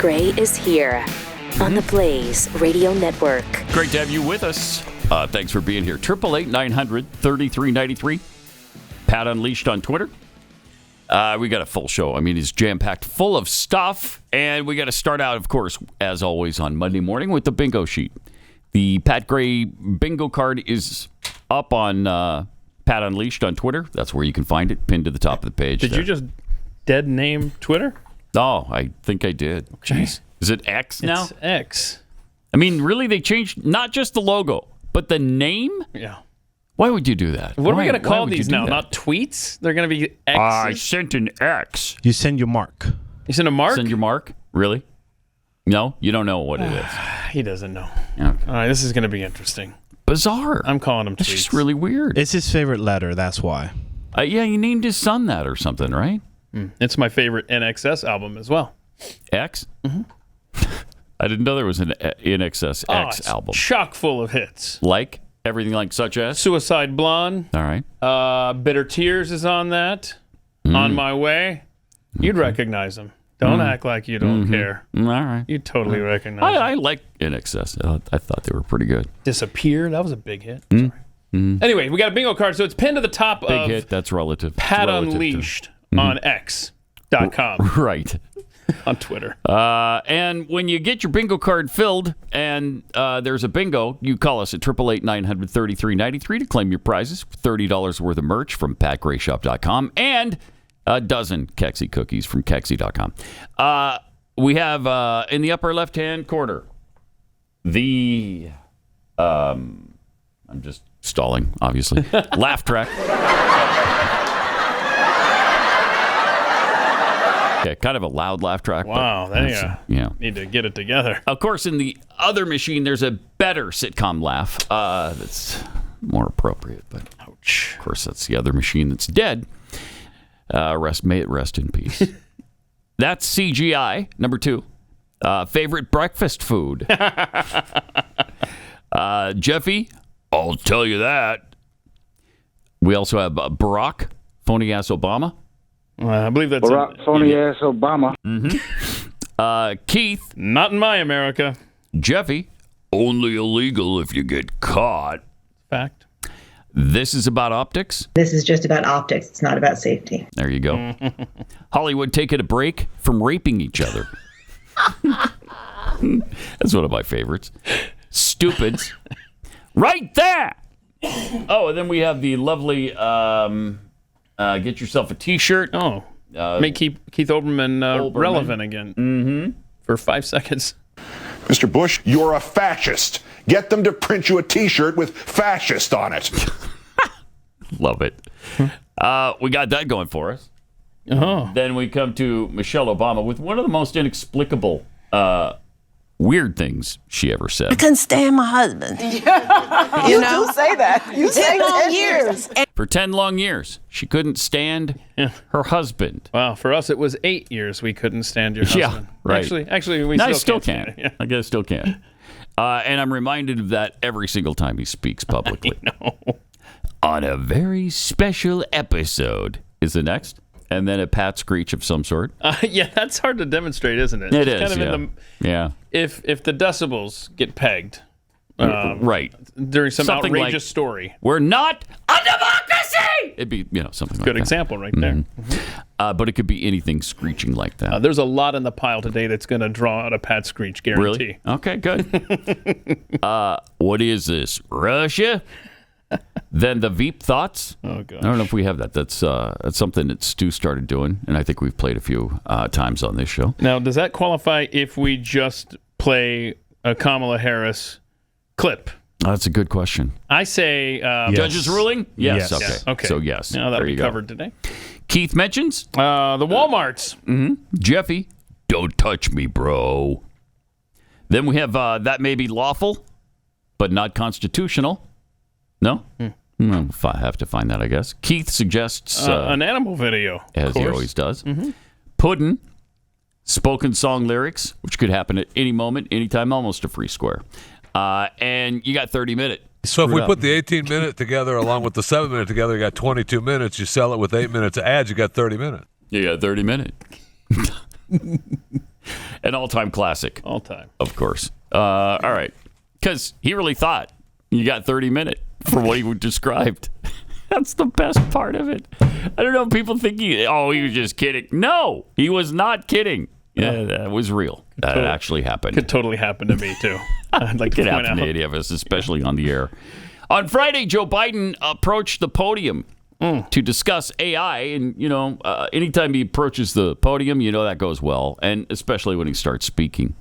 Gray is here on the Blaze Radio Network. Great to have you with us. Thanks for being here. 888-900-3393. Pat Unleashed on Twitter. We got a full show. I mean, it's jam-packed full of stuff. And we got to start out, of course, as always, on Monday morning with the bingo sheet. The Pat Gray bingo card is up on Pat Unleashed on Twitter. That's where you can find it, pinned to the top of the page. Did you just dead name Twitter? Oh, I think I did. Jeez. Is it X now? It's X. I mean, really, they changed not just the logo, but the name? Yeah. Why would you do that? What are we going to call these now? Not tweets? They're going to be X's? I sent an X. You send your mark. You send a mark? Send your mark? Really? No? You don't know what it is. He doesn't know. Okay. All right, this is going to be interesting. Bizarre. I'm calling him tweets. It's just really weird. It's his favorite letter, that's why. Yeah, he named his son that or something, right? It's my favorite NXS album as well. X? Mm-hmm. I didn't know there was an NXS X album. Chock full of hits. Like? Everything like such as? Suicide Blonde. All right. Bitter Tears is on that. On My Way. You'd recognize them. Don't act like you don't care. All right. You totally recognize them. I like NXS. I thought they were pretty good. Disappear. That was a big hit. Sorry. Anyway, we got a bingo card. So it's pinned to the top Big of hit. That's relative. Pat Relative Unleashed on X.com. Right. On Twitter. And when you get your bingo card filled and there's a bingo, you call us at 888-900-3393 to claim your prizes. $30 worth of merch from patgrayshop.com and a dozen Kexi cookies from Kexi.com. We have in the upper left-hand corner the... I'm just stalling, obviously. Laugh track. Okay, kind of a loud laugh track. Wow, there you yeah. Need to get it together. Of course, in the other machine, there's a better sitcom laugh that's more appropriate. But ouch. Of course, that's the other machine that's dead. May it rest in peace. That's CGI, number 2. Favorite breakfast food. Jeffy, I'll tell you that. We also have Barack, phony ass Obama. I believe that's Barack, phony ass Obama. Keith, not in my America. Jeffy, only illegal if you get caught. Fact. This is about optics. This is just about optics. It's not about safety. There you go. Hollywood taking a break from raping each other. That's one of my favorites. Stupids. Right there. Oh, and then we have the lovely get yourself a T-shirt. Oh, make Keith Olbermann relevant again for 5 seconds. Mr. Bush, you're a fascist. Get them to print you a T-shirt with fascist on it. Love it. We got that going for us. Then we come to Michelle Obama with one of the most inexplicable weird things she ever said. I couldn't stand my husband. You do say that. You say 10 years. For 10 long years, she couldn't stand her husband. Wow, for us it was 8 years we couldn't stand your husband. Yeah, right. Actually, we still can't. Yeah. I guess still can't. And I'm reminded of that every single time he speaks publicly. I know. On a very special episode is the next. And then a pat screech of some sort. Yeah, that's hard to demonstrate, isn't it? It it's is, kind of yeah. If the decibels get pegged, right, during some something outrageous like, story, we're not a democracy. It'd be something like that. Good example right there. But it could be anything screeching like that. There's a lot in the pile today that's going to draw out a pat screech guarantee. Really? Okay, good. What is this? Russia? Then the Veep thoughts. Oh, gosh. I don't know if we have that. That's something that Stu started doing, and I think we've played a few times on this show. Now, does that qualify if we just play a Kamala Harris clip? That's a good question. I say... yes. Judge's ruling? Yes. Okay. So, yes. Now that'll there be you covered go. today. Keith mentions? The Walmarts. Jeffy, don't touch me, bro. Then we have that may be lawful, but not constitutional. No? I have to find that, I guess. Keith suggests... an animal video. As he always does. Puddin', spoken song lyrics, which could happen at any moment, anytime, almost a free square. And you got 30 minutes. So if we put the 18-minute together along with the 7-minute together, you got 22 minutes. You sell it with 8 minutes of ads, you got 30 minutes. You got 30 minutes. An all-time classic. All time. Of course. All right. Because he really thought you got 30 minutes for what he described. That's the best part of it. I don't know. People think he was just kidding. No, he was not kidding. Yeah, that was real. That actually happened. Could totally happen to me, too. I'd like to Could point happen out. to any of us, especially on the air. On Friday, Joe Biden approached the podium to discuss AI. And, anytime he approaches the podium, that goes well. And especially when he starts speaking.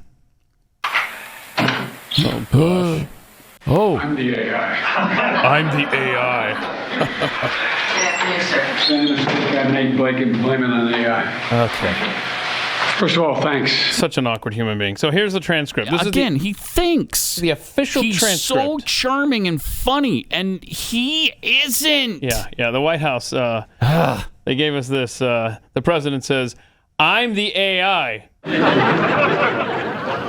I'm the AI. I'm the AI. I made blame it on AI. Okay. First of all, thanks. Such an awkward human being. So here's the transcript. This Again, he thinks the official he's transcript. so charming and funny, and he isn't. Yeah. The White House, they gave us this. The president says, I'm the AI.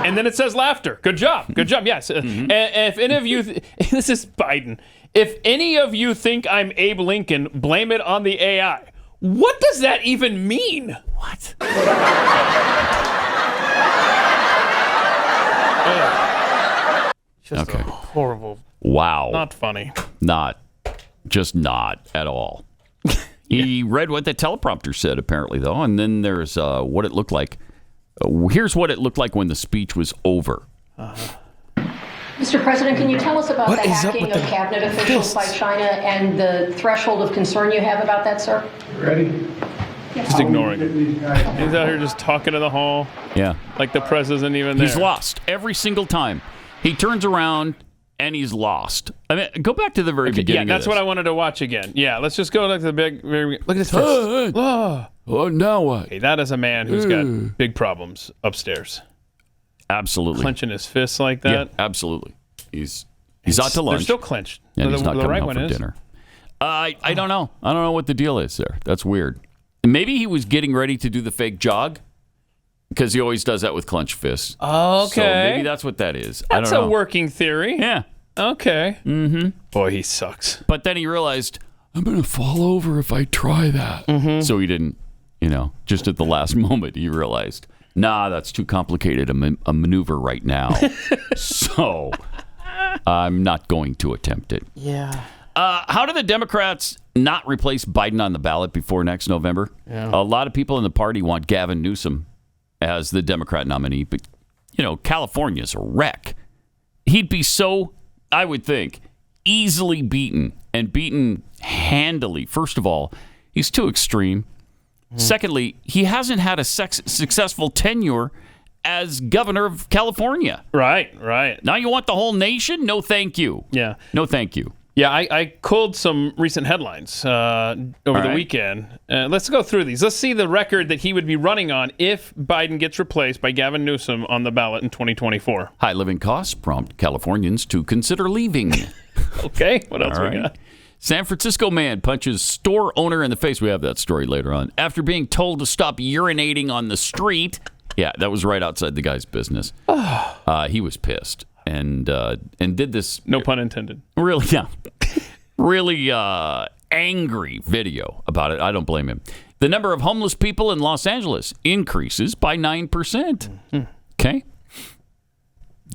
And then it says laughter. Good job. Yes. If any of you, this is Biden. If any of you think I'm Abe Lincoln, blame it on the AI. What does that even mean? What? Just Okay. a horrible. Wow. Not funny. Not at all. He read what the teleprompter said, apparently, though, and then there's what it looked like. Here's what it looked like when the speech was over. Mr. President, can you tell us about What the is up hacking with of the cabinet officials by China and the threshold of concern you have about that, sir? Ready? Just ignoring it. He's out here just talking to the hall. Yeah. Like the press isn't even there. He's lost every single time. He turns around and he's lost. I mean, go back to the very beginning. Yeah, that's what I wanted to watch again. Yeah, let's just go to the very look at his face. Oh, now what? Okay, that is a man who's got big problems upstairs. Absolutely. Clenching his fists like that. Yeah, absolutely. He's out to lunch. They're still clenched. And he's not the coming right home one for is. dinner. I don't know. I don't know what the deal is there. That's weird. Maybe he was getting ready to do the fake jog because he always does that with clenched fists. Okay. So maybe that's what that is. I That's don't know. a working theory. Yeah. Okay. Mm-hmm. Boy, he sucks. But then he realized, I'm going to fall over if I try that. Mm-hmm. So he didn't, just at the last moment, he realized, nah, that's too complicated a maneuver right now. So I'm not going to attempt it. Yeah. How do the Democrats not replace Biden on the ballot before next November? Yeah. A lot of people in the party want Gavin Newsom as the Democrat nominee, but, California's a wreck. He'd be so, I would think, easily beaten and beaten handily. First of all, he's too extreme. Secondly, he hasn't had a successful tenure as governor of California. Right. Now you want the whole nation? No, thank you. Yeah. No, thank you. Yeah, I culled some recent headlines over the weekend. Let's go through these. Let's see the record that he would be running on if Biden gets replaced by Gavin Newsom on the ballot in 2024. High living costs prompt Californians to consider leaving. Okay, what else All we right. got? San Francisco man punches store owner in the face. We have that story later on. After being told to stop urinating on the street. Yeah, that was right outside the guy's business. He was pissed and did this. No pun intended. Really angry video about it. I don't blame him. The number of homeless people in Los Angeles increases by 9%. Okay.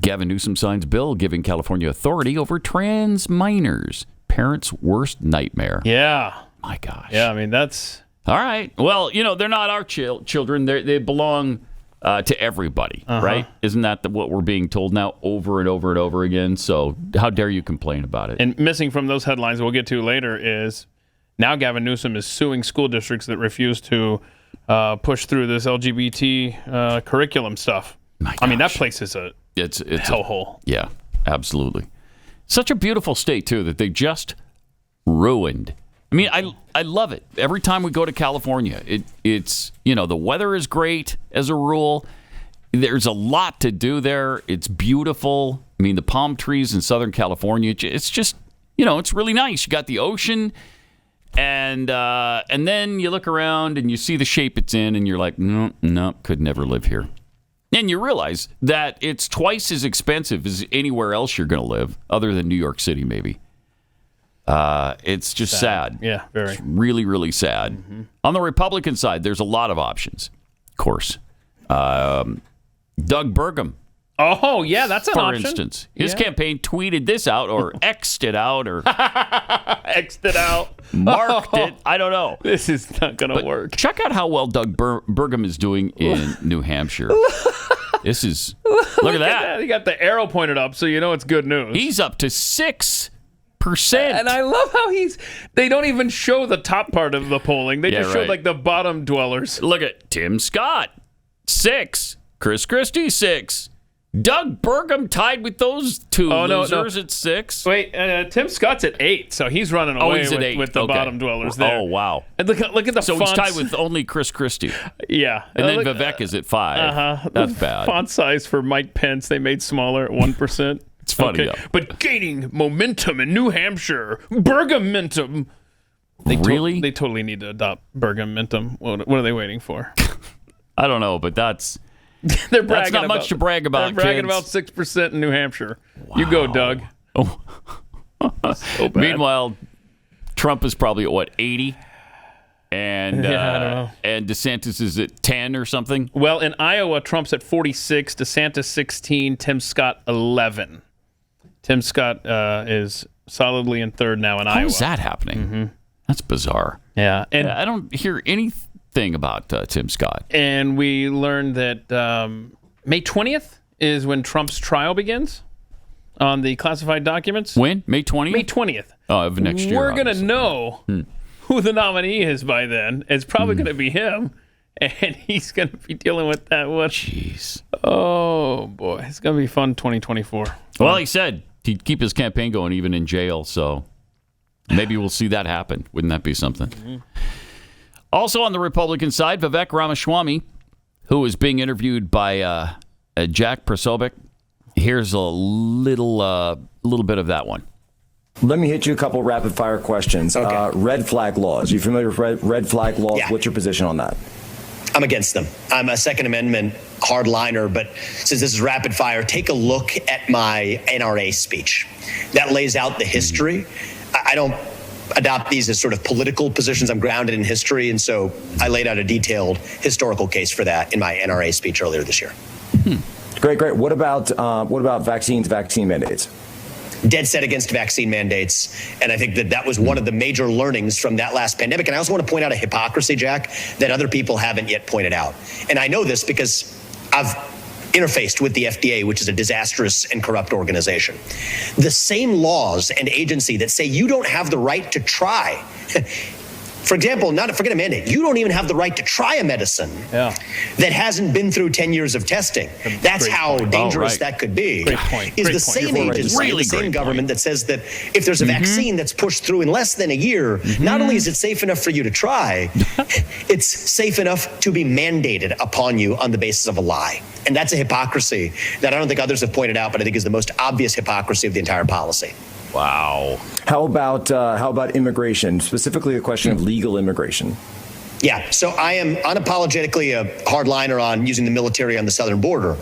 Gavin Newsom signs bill giving California authority over trans minors. Parents' worst nightmare. Yeah. My gosh. Yeah, I mean, that's... All right. Well, they're not our children. They belong to everybody, right? Isn't that what we're being told now over and over and over again? So how dare you complain about it? And missing from those headlines we'll get to later is now Gavin Newsom is suing school districts that refuse to push through this LGBT curriculum stuff. I mean, that place is it's a hellhole. Yeah, absolutely. Such a beautiful state, too, that they just ruined. I mean, I love it. Every time we go to California, it's the weather is great as a rule. There's a lot to do there. It's beautiful. I mean, the palm trees in Southern California, it's just, it's really nice. You got the ocean, and then you look around and you see the shape it's in, and you're like, no, could never live here. And you realize that it's twice as expensive as anywhere else you're going to live, other than New York City, maybe. It's just sad. Yeah, very. It's really, really sad. On the Republican side, there's a lot of options, of course. Doug Burgum. Oh, yeah, that's an option. For instance, his campaign tweeted this out or X'd it out or X'd it out. Marked it. I don't know. This is not going to work. Check out how well Doug Burgum is doing in New Hampshire. This is, look at that. He got the arrow pointed up, so you know it's good news. He's up to 6%. And I love how they don't even show the top part of the polling. They just show like the bottom dwellers. Look at Tim Scott, 6. Chris Christie, 6. Doug Burgum tied with those two losers at 6. Wait, Tim Scott's at 8, so he's running away with the bottom dwellers there. Oh, wow. And look at the fonts. So he's tied with only Chris Christie. Yeah. And then Vivek is at 5. Uh-huh. That's bad. Font size for Mike Pence, they made smaller at 1%. It's funny, though. But gaining momentum in New Hampshire. Burgumentum. Really? They totally need to adopt Burgumentum. What are they waiting for? I don't know, but that's not much to brag about. They're bragging kids. about 6% in New Hampshire. Wow. You go, Doug. Oh. So bad. Meanwhile, Trump is probably at 80, and I don't know. And DeSantis is at 10 or something. Well, in Iowa, Trump's at 46, DeSantis 16, Tim Scott 11. Tim Scott is solidly in third now in Iowa. How is that happening? Mm-hmm. That's bizarre. Yeah, and I don't hear anything about Tim Scott. And we learned that May 20th is when Trump's trial begins on the classified documents. When? May 20th? May 20th. Oh, of next year. We're going to know who the nominee is by then. It's probably going to be him, and he's going to be dealing with that one. Jeez. Oh, boy. It's going to be fun 2024. Well, he said he'd keep his campaign going even in jail, so maybe we'll see that happen. Wouldn't that be something? Mm-hmm. Also on the Republican side, Vivek Ramaswamy, who is being interviewed by Jack Posobiec. Here's a little bit of that one. Let me hit you a couple rapid fire questions. Okay. Red flag laws. Are you familiar with red flag laws? Yeah. What's your position on that? I'm against them. I'm a Second Amendment hardliner, but since this is rapid fire, take a look at my NRA speech. That lays out the history. I don't adopt these as sort of political positions. I'm grounded in history, and so I laid out a detailed historical case for that in my NRA speech earlier this year. Great. What about vaccine mandates? Dead set against vaccine mandates, and I think that was one of the major learnings from that last pandemic. And I also want to point out a hypocrisy, Jack, that other people haven't yet pointed out. And I know this because I've interfaced with the FDA, which is a disastrous and corrupt organization. The same laws and agency that say you don't have the right to try. For example, forget a mandate. You don't even have the right to try a medicine that hasn't been through 10 years of testing. That's how dangerous that could be. Great point. Is the same agency, the same government that says that if there's a vaccine that's pushed through in less than a year, not only is it safe enough for you to try, it's safe enough to be mandated upon you on the basis of a lie. And that's a hypocrisy that I don't think others have pointed out, but I think is the most obvious hypocrisy of the entire policy. Wow. How about immigration, specifically the question of legal immigration? Yeah, so I am unapologetically a hardliner on using the military on the southern border.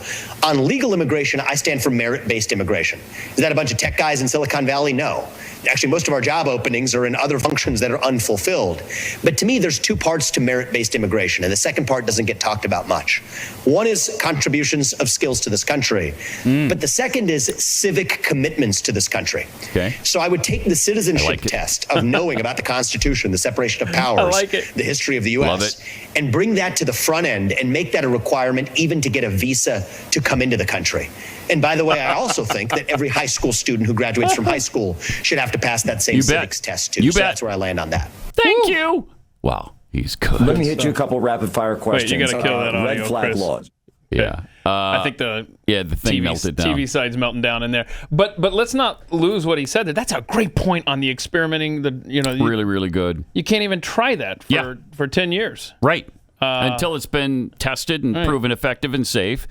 On legal immigration, I stand for merit-based immigration. Is that a bunch of tech guys in Silicon Valley? No. Actually, most of our job openings are in other functions that are unfulfilled. But to me, there's two parts to merit-based immigration, and the second part doesn't get talked about much. One is contributions of skills to this country, but the second is civic commitments to this country. Okay. So I would take the citizenship test of knowing about the Constitution, the separation of powers, the history of the U.S., and bring that to the front end and make that a requirement even to get a visa to come into the country. And by the way, I also think that every high school student who graduates from high school should have to pass that same civics test too. That's where I land on that. Thank you. Wow, he's good. Let me hit you a couple rapid fire questions. Wait, you got to kill that audio, red flag Chris. laws. Yeah. I think the thing melted down. TV side's melting down in there. But let's not lose what he said. That's a great point on the experimenting. Really, really good. You can't even try that for 10 years. Right. Until it's been tested and proven effective and safe.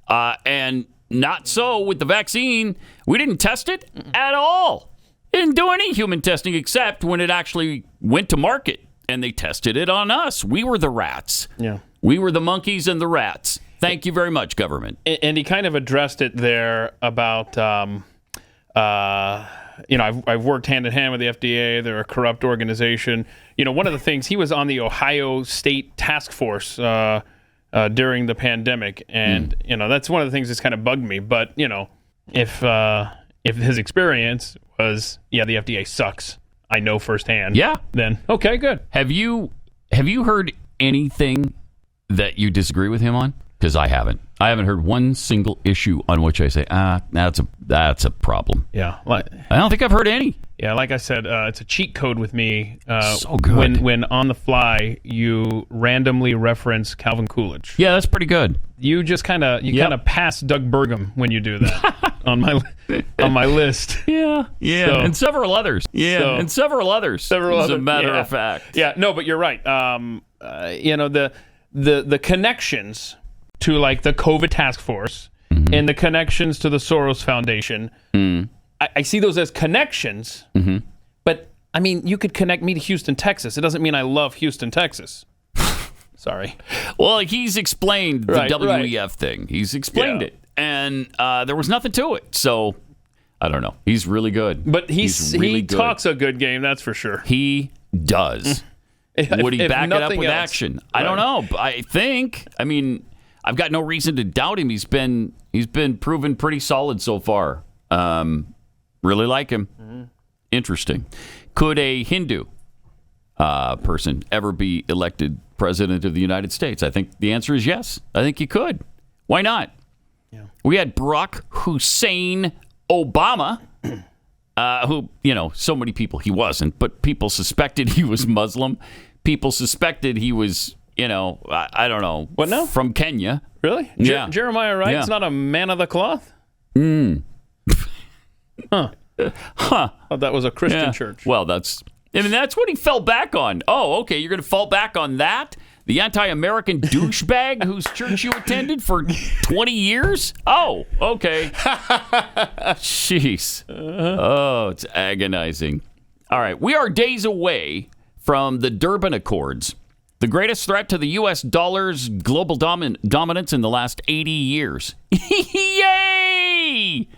And not so with the vaccine. We didn't test it at all. Didn't do any human testing except when it actually went to market and they tested it on us. We were the rats. Yeah. We were the monkeys and the rats. Thank you very much, government. And he kind of addressed it there about, I've worked hand in hand with the FDA. They're a corrupt organization. One of the things, he was on the Ohio State Task Force during the pandemic, and that's one of the things that's kind of bugged me. But if his experience was, the FDA sucks, I know firsthand. Yeah. Then okay, good. Have you heard anything that you disagree with him on? Because I haven't. I haven't heard one single issue on which I say, that's a problem. Yeah. I don't think I've heard any. Yeah, like I said, it's a cheat code with me. So good. When on the fly you randomly reference Calvin Coolidge. Yeah, that's pretty good. You just kind of pass Doug Burgum when you do that on my list. Yeah, So, and several others. Yeah, and several others. As a matter of fact. Yeah, no, but you're right. The connections to like the COVID task force and the connections to the Soros Foundation. I see those as connections, but I mean, you could connect me to Houston, Texas. It doesn't mean I love Houston, Texas. Sorry. Well, he's explained the WEF thing. He's explained it, and there was nothing to it. So I don't know. He's really good. But he really good. talks a good game, that's for sure. He does. Would he back it up with action? I don't know. I think. I mean, I've got no reason to doubt him. He's been proven pretty solid so far. Really like him. Interesting. Could a Hindu person ever be elected president of the United States? I think the answer is yes. I think he could. Why not? Yeah. We had Barack Hussein Obama, who, so many people, he wasn't, but people suspected he was Muslim. People suspected he was, I don't know. What now? From Kenya. Really? Yeah. Jeremiah Wright's not a man of the cloth? Huh. Oh, that was a Christian church. Well, that's what he fell back on. Oh, okay. You're going to fall back on that? The anti-American douchebag whose church you attended for 20 years? Oh, okay. Jeez. Oh, it's agonizing. All right. We are days away from the Durban Accords, the greatest threat to the U.S. dollar's global dominance in the last 80 years. Yay!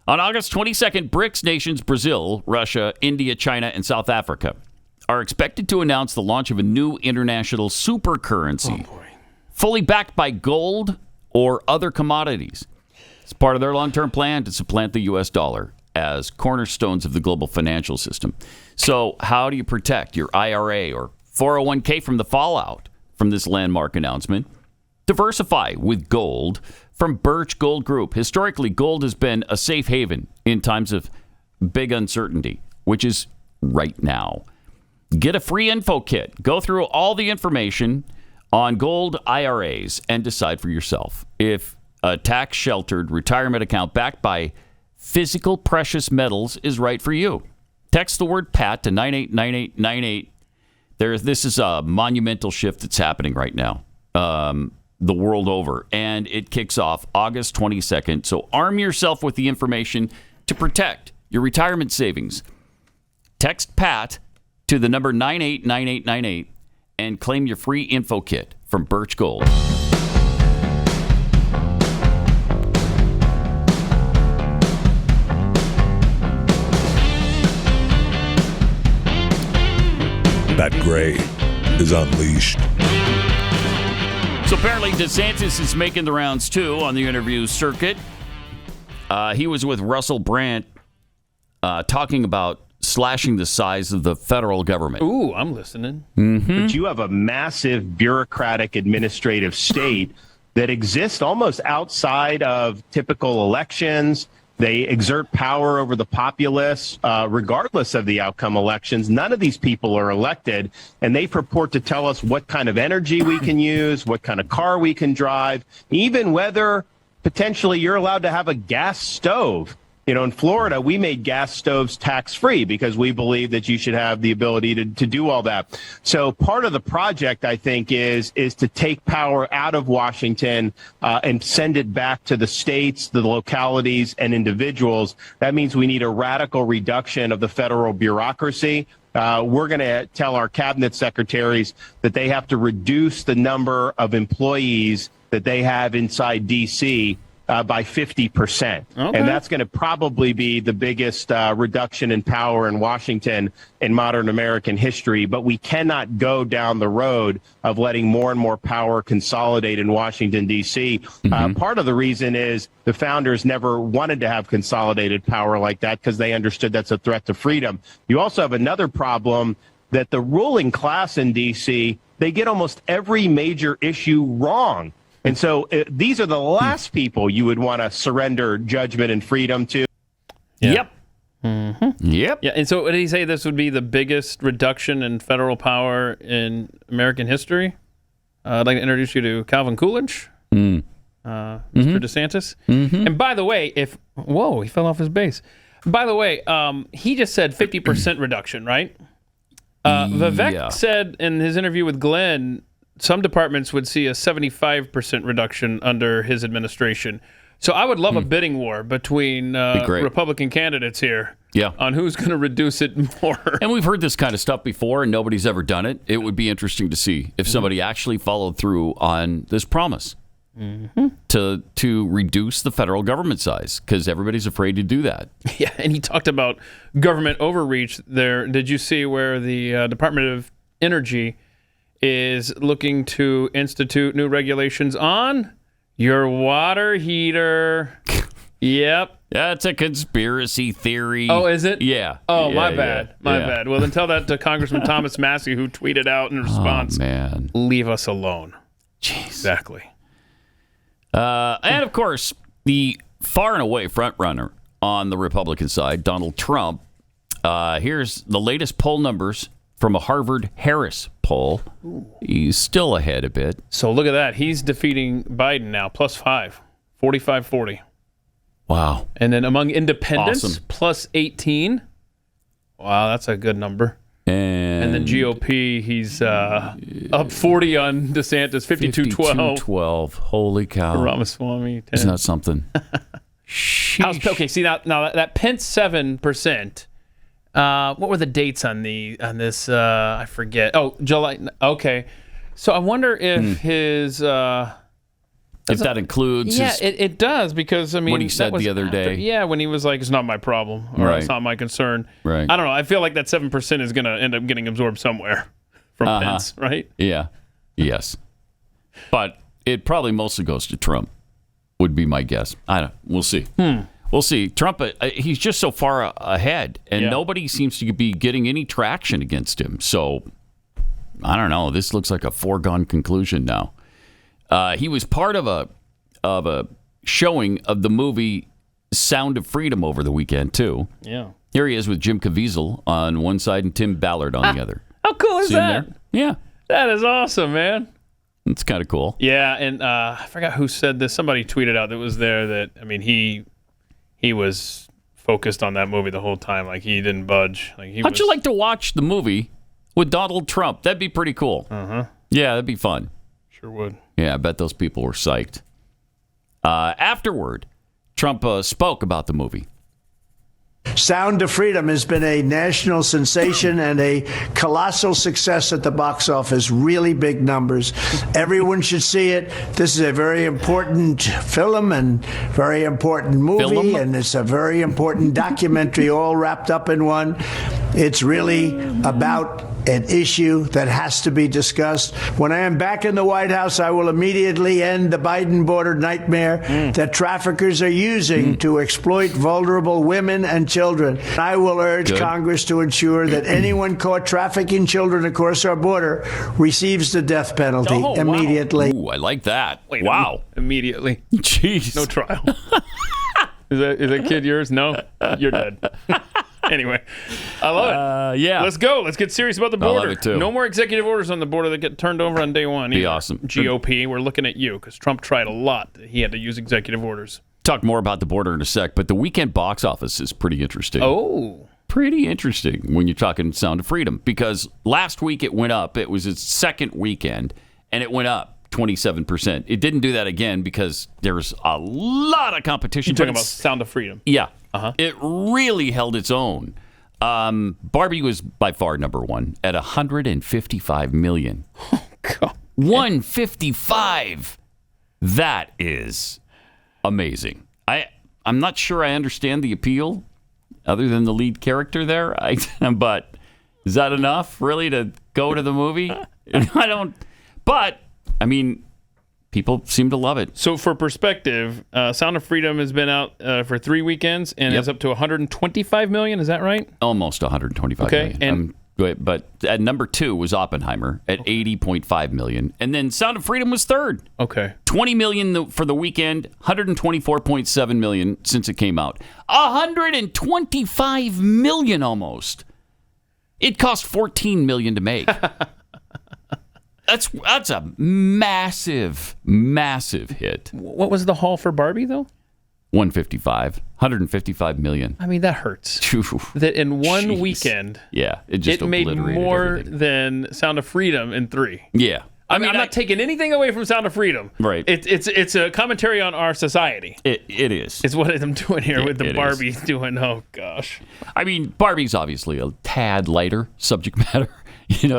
On August 22nd, BRICS nations Brazil, Russia, India, China, and South Africa are expected to announce the launch of a new international super currency, fully backed by gold or other commodities. It's part of their long-term plan to supplant the U.S. dollar as cornerstones of the global financial system. So how do you protect your IRA or 401k from the fallout from this landmark announcement? Diversify with gold from Birch Gold Group. Historically, gold has been a safe haven in times of big uncertainty, which is right now. Get a free info kit. Go through all the information on gold IRAs and decide for yourself if a tax-sheltered retirement account backed by physical precious metals is right for you. Text the word PAT to 989898. This is a monumental shift that's happening right now. The world over, and it kicks off August 22nd. So arm yourself with the information to protect your retirement savings. Text PAT to the number 989898 and claim your free info kit from Birch Gold. That gray is unleashed. So apparently DeSantis is making the rounds, too, on the interview circuit. He was with Russell Brand talking about slashing the size of the federal government. Ooh, I'm listening. Mm-hmm. But you have a massive bureaucratic administrative state that exists almost outside of typical elections. They exert power over the populace, regardless of the outcome elections. None of these people are elected, and they purport to tell us what kind of energy we can use, what kind of car we can drive, even whether potentially you're allowed to have a gas stove. In Florida, we made gas stoves tax-free because we believe that you should have the ability to do all that. So part of the project, I think, is to take power out of Washington and send it back to the states, the localities, and individuals. That means we need a radical reduction of the federal bureaucracy. We're going to tell our cabinet secretaries that they have to reduce the number of employees that they have inside D.C. by 50%. Okay. And that's going to probably be the biggest reduction in power in Washington in modern American history. But we cannot go down the road of letting more and more power consolidate in Washington, D.C. Part of the reason is the founders never wanted to have consolidated power like that because they understood that's a threat to freedom. You also have another problem that the ruling class in D.C., they get almost every major issue wrong. And so these are the last people you would want to surrender judgment and freedom to. Yeah. Yep. Mm-hmm. Yep. Yeah. And so what did he say? This would be the biggest reduction in federal power in American history? I'd like to introduce you to Calvin Coolidge, Mr. DeSantis. And by the way, whoa, he fell off his base. By the way, he just said 50% reduction, right? Vivek said in his interview with Glenn, some departments would see a 75% reduction under his administration. So I would love a bidding war between Republican candidates here on who's going to reduce it more. And we've heard this kind of stuff before, and nobody's ever done it. It would be interesting to see if somebody actually followed through on this promise to reduce the federal government size, because everybody's afraid to do that. Yeah, and he talked about government overreach there. Did you see where the Department of Energy is looking to institute new regulations on your water heater? Yep. That's a conspiracy theory. Oh, is it? Yeah. Oh, my bad. My bad. Well, then tell that to Congressman Thomas Massey, who tweeted out in response, man, leave us alone. Jeez. Exactly. And, of course, the far and away front runner on the Republican side, Donald Trump. Here's the latest poll numbers from a Harvard-Harris poll. He's still ahead a bit. So look at that. He's defeating Biden now, +5, 45-40. Wow. And then among independents, Awesome. +18. Wow, that's a good number. And then GOP, he's up 40 on DeSantis, 52-12. 52-12. Holy cow. Ramaswamy, 10. Isn't that something? Okay, see, now that Pence 7%. What were the dates on this? I forget. Oh, July. Okay, so I wonder if his if that includes. Yeah, it does, because I mean what he said the other day. When he was like, "It's not my problem," or Right. "It's not my concern." Right. I don't know. I feel like that 7% is going to end up getting absorbed somewhere from Pence, right? Yeah. Yes. But it probably mostly goes to Trump. Would be my guess. We'll see. We'll see. Trump, he's just so far ahead, and nobody seems to be getting any traction against him. So, I don't know. This looks like a foregone conclusion now. He was part of a showing of the movie Sound of Freedom over the weekend, too. Yeah. Here he is with Jim Caviezel on one side and Tim Ballard on the other. How cool is See him that? there? Yeah. That is awesome, man. It's kind of cool. Yeah, and I forgot who said this. Somebody tweeted out that was there that, I mean, he was focused on that movie the whole time. Like, he didn't budge. How'd you like to watch the movie with Donald Trump? That'd be pretty cool. Yeah, that'd be fun. Sure would. Yeah, I bet those people were psyched. Afterward, Trump spoke about the movie. Sound of Freedom has been a national sensation and a colossal success at the box office. Really big numbers. Everyone should see it. This is a very important film and very important movie, and it's a very important documentary all wrapped up in one. It's really about an issue that has to be discussed. When I am back in the White House, I will immediately end the Biden border nightmare that traffickers are using to exploit vulnerable women and children. I will urge Congress to ensure that anyone caught trafficking children across our border receives the death penalty immediately. Ooh, I like that. Wait, wow. Immediately. Jeez. No trial. Is that kid yours? No? You're dead. Anyway, I love it. Yeah. Let's go. Let's get serious about the border. I love it too. No more executive orders on the border that get turned over on day one. Be awesome. GOP, we're looking at you, because Trump tried a lot. He had to use executive orders. Talk more about the border in a sec, but the weekend box office is pretty interesting. Oh. Pretty interesting when you're talking Sound of Freedom, because last week it went up. It was its second weekend, and it went up 27%. It didn't do that again because there's a lot of competition. You're talking about Sound of Freedom. Yeah. It really held its own. Barbie was by far number one at $155 million. Oh, God. 155. That is amazing. I'm not sure I understand the appeal, other than the lead character there. But is that enough, really, to go to the movie? I don't. But I mean, people seem to love it. So for perspective, Sound of Freedom has been out for 3 weekends and is up to 125 million. Is that right? Almost 125 million. And but at number 2 was Oppenheimer at 80.5 million, and then Sound of Freedom was third. Okay, 20 million for the weekend, 124.7 million since it came out. 125 million almost. It cost 14 million to make. That's a massive hit. What was the haul for Barbie though? 155 million. I mean, that hurts. That in one weekend, it just made more everything. than Sound of Freedom in 3. Yeah. I mean, I'm not taking anything away from Sound of Freedom. Right. It's a commentary on our society. It is. It's what I'm doing here with the Barbie doing. Oh gosh. I mean, Barbie's obviously a tad lighter subject matter.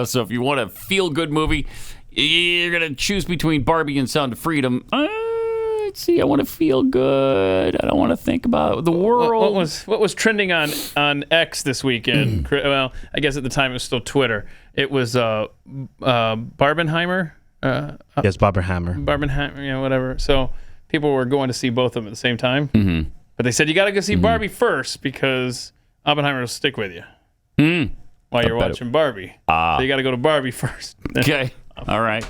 So if you want a feel-good movie, you're gonna choose between Barbie and Sound of Freedom. Let's see. I want to feel good. I don't want to think about the world. What was trending on X this weekend? Well, I guess at the time it was still Twitter. It was Barbenheimer. Yes, Barbenheimer. Barbenheimer, whatever. So people were going to see both of them at the same time. Mm-hmm. But they said you got to go see Barbie first because Oppenheimer will stick with you while you're watching Barbie. So you got to go to Barbie first. Okay. All right.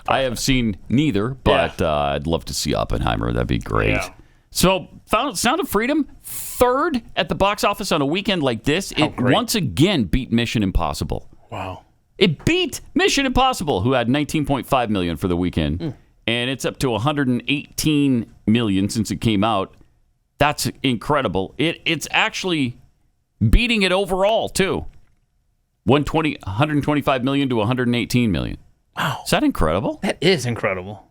I have seen neither, but I'd love to see Oppenheimer. That'd be great. Yeah. So, Sound of Freedom, third at the box office on a weekend like this. It once again beat Mission Impossible. Wow. It beat Mission Impossible, who had 19.5 million for the weekend. And it's up to 118 million since it came out. That's incredible. It's actually beating it overall, too. 125 million to 118 million. Wow. Is that incredible? That is incredible.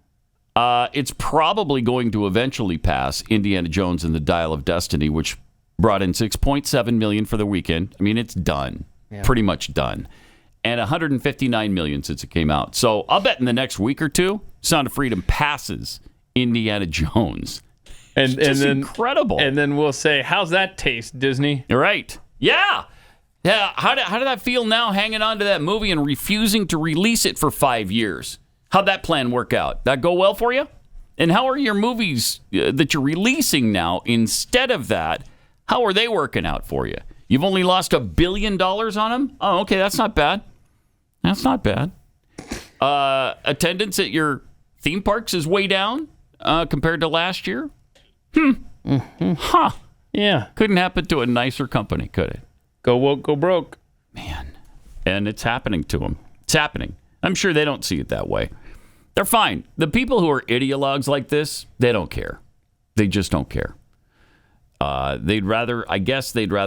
It's probably going to eventually pass Indiana Jones and the Dial of Destiny, which brought in 6.7 million for the weekend. I mean, it's done. Yeah. Pretty much done. And 159 million since it came out. So I'll bet in the next week or two, Sound of Freedom passes Indiana Jones. And then incredible. And then we'll say, how's that taste, Disney? You're right. Yeah. Yeah, how did that feel now, hanging on to that movie and refusing to release it for 5 years? How'd that plan work out? That go well for you? And how are your movies that you're releasing now instead of that, how are they working out for you? You've only lost $1 billion on them? Oh, okay, that's not bad. That's not bad. Attendance at your theme parks is way down compared to last year? Huh. Yeah. Couldn't happen to a nicer company, could it? Go woke, go broke. Man. And it's happening to them. It's happening. I'm sure they don't see it that way. They're fine. The people who are ideologues like this, they don't care. They just don't care. They'd rather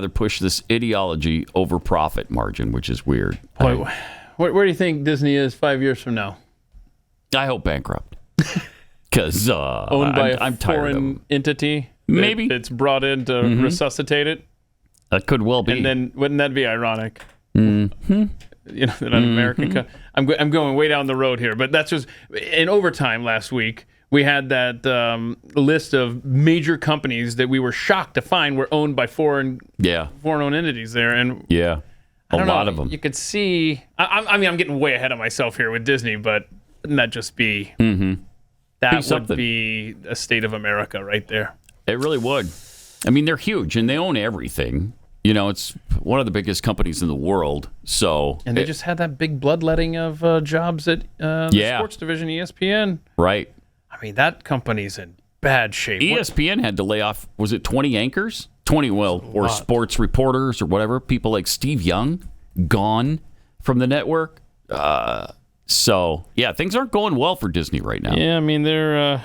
push this ideology over profit margin, which is weird. Where do you think Disney is 5 years from now? I hope bankrupt. Because owned by a foreign entity? Maybe. It's brought in to resuscitate it? That could well be. And then wouldn't that be ironic? Mm-hmm. That an American. I'm going way down the road here, but that's just in overtime last week. We had that list of major companies that we were shocked to find were owned by foreign-owned entities there, and a lot of them. You could see. I mean, I'm getting way ahead of myself here with Disney, but wouldn't that just be that would be a state of America right there? It really would. I mean, they're huge and they own everything. It's one of the biggest companies in the world. So, and they just had that big bloodletting of jobs at the sports division, ESPN. Right. I mean, that company's in bad shape. ESPN had to lay off, was it 20 anchors? 20, or sports reporters or whatever. People like Steve Young, gone from the network. So, things aren't going well for Disney right now. Yeah, I mean, their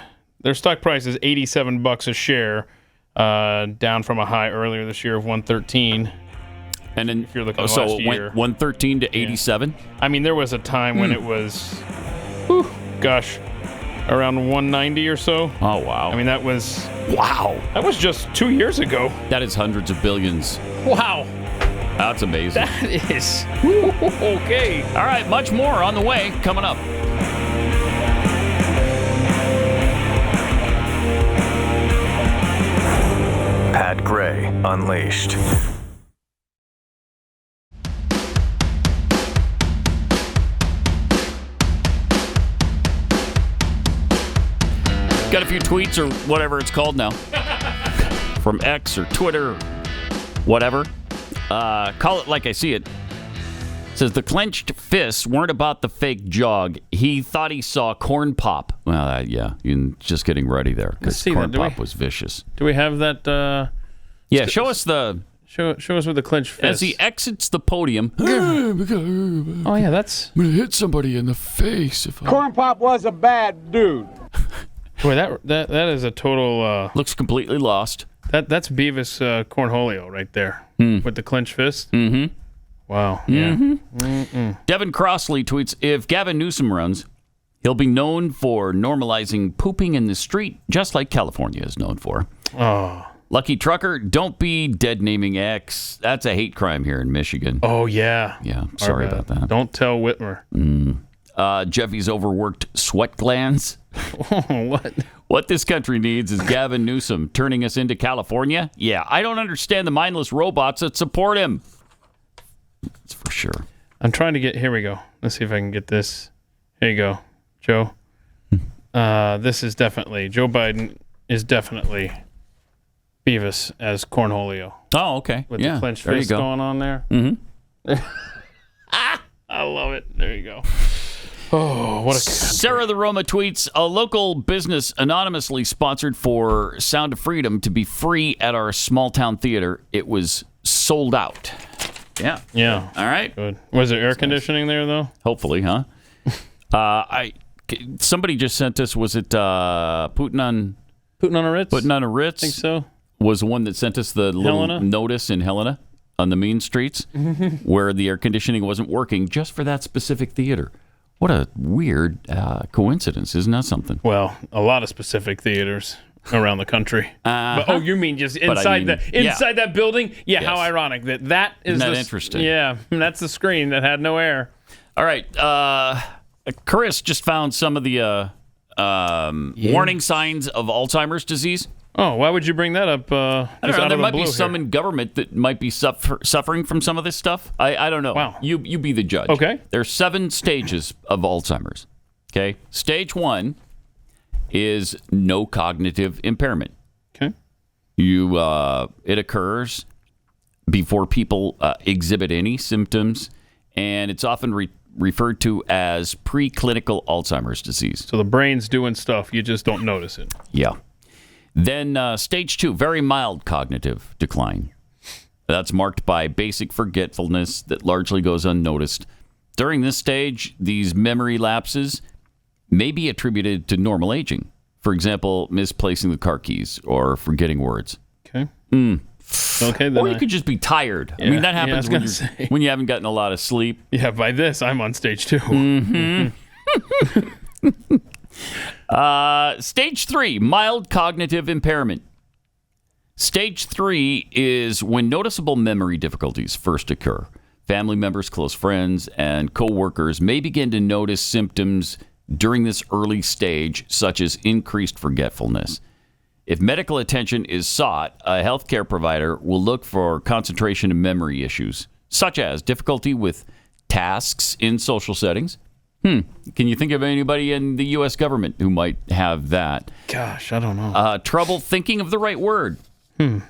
stock price is $87 a share. Down from a high earlier this year of 113. And then if you're looking at last year, went 113 to 87. I mean, there was a time when it was, around 190 or so. Oh wow! I mean, that was That was just 2 years ago. That is hundreds of billions. Wow. That's amazing. That is okay. All right, much more on the way coming up. Pat Gray Unleashed. Got a few tweets or whatever it's called now from X or Twitter, whatever. Call it like I see it. Says the clenched fists weren't about the fake jog. He thought he saw corn pop. Well, yeah, you're just getting ready there because corn pop was vicious. Do we have that? Yeah, show us show us with the clenched fist. As he exits the podium. Oh yeah, that's. I'm gonna hit somebody in the face. Corn pop was a bad dude. Boy, that is a total. Looks completely lost. That's Beavis Cornholio right there with the clenched fist. Mm-hmm. Wow. Yeah. Devin Crossley tweets, if Gavin Newsom runs, he'll be known for normalizing pooping in the street, just like California is known for. Oh. Lucky Trucker, don't be dead naming X. That's a hate crime here in Michigan. Oh, yeah. Yeah, sorry about that. Don't tell Whitmer. Jeffy's overworked sweat glands. What? What this country needs is Gavin Newsom turning us into California. Yeah, I don't understand the mindless robots that support him. That's for sure. I'm trying to get... Here we go. Let's see if I can get this. Here you go, Joe. This is definitely... Joe Biden is definitely Beavis as Cornholio. Oh, okay. With the clenched fist going on there. Mm-hmm. I love it. There you go. Oh, what a country. Sarah the Roma tweets, a local business anonymously sponsored for Sound of Freedom to be free at our small town theater. It was sold out. Yeah. Yeah. All right. Good. Was there air conditioning there, though? Hopefully, huh? Somebody just sent us, was it Putin on a Ritz? Putin on a Ritz? I think so. Was the one that sent us the little notice in Helena on the mean streets where the air conditioning wasn't working just for that specific theater. What a weird coincidence. Isn't that something? Well, a lot of specific theaters around the country. But, you mean just inside that building? Yeah, yes. How ironic that is. Isn't that interesting? Yeah, that's the screen that had no air. All right. Chris just found some of the warning signs of Alzheimer's disease. Oh, why would you bring that up? I don't know. There might be some in government that might be suffering from some of this stuff. I don't know. Wow. You be the judge. Okay. There's 7 stages of Alzheimer's. Okay. Stage 1 is no cognitive impairment. Okay. It occurs before people exhibit any symptoms, and it's often referred to as preclinical Alzheimer's disease. So the brain's doing stuff, you just don't notice it. Yeah. Then stage 2, very mild cognitive decline. That's marked by basic forgetfulness that largely goes unnoticed. During this stage, these memory lapses may be attributed to normal aging. For example, misplacing the car keys or forgetting words. Okay. Okay. Then or you could just be tired. Yeah, I mean, that happens when you haven't gotten a lot of sleep. Yeah, by this, I'm on stage 2. Mm-hmm. Stage 3, mild cognitive impairment. Stage 3 is when noticeable memory difficulties first occur. Family members, close friends, and co-workers may begin to notice symptoms during this early stage, such as increased forgetfulness. If medical attention is sought, a healthcare provider will look for concentration and memory issues, such as difficulty with tasks in social settings. Can you think of anybody in the U.S. government who might have that? Gosh, I don't know. Trouble thinking of the right word to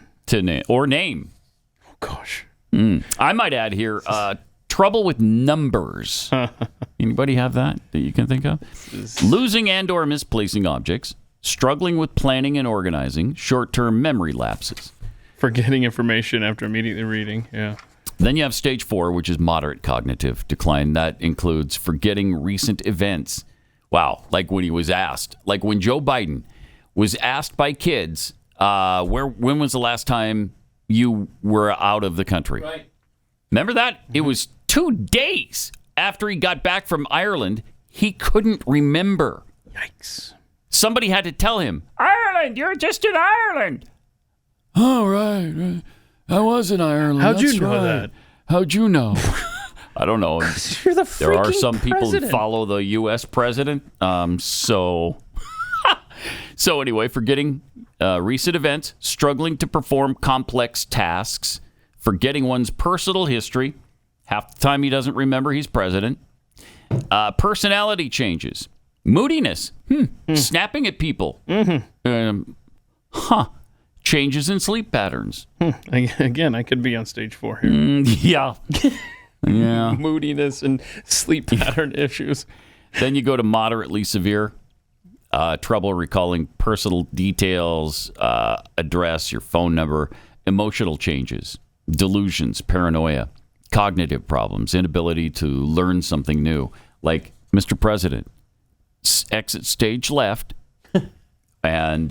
name. Oh, gosh. I might add here, trouble with numbers. Anybody have that you can think of? Losing and or misplacing objects, struggling with planning and organizing, short-term memory lapses. Forgetting information after immediately reading, yeah. Then you have stage 4, which is moderate cognitive decline. That includes forgetting recent events. Wow, like when he was asked. Like when Joe Biden was asked by kids, when was the last time you were out of the country? Right. Remember that? Mm-hmm. It was 2 days after he got back from Ireland. He couldn't remember. Yikes. Somebody had to tell him, Ireland, you're just in Ireland. Oh, right. I was in Ireland. How'd you know that? How'd you know? I don't know. You're the there are some freaking people president. who follow the U.S. president. So anyway, forgetting recent events, struggling to perform complex tasks, forgetting one's personal history. Half the time he doesn't remember he's president. Personality changes. Moodiness. Snapping at people. Changes in sleep patterns. Again, I could be on stage 4 here. Yeah. Yeah. Moodiness and sleep pattern issues. Then you go to moderately severe. Trouble recalling personal details, address, your phone number, emotional changes, delusions, paranoia, cognitive problems, inability to learn something new. Like, Mr. President, exit stage left and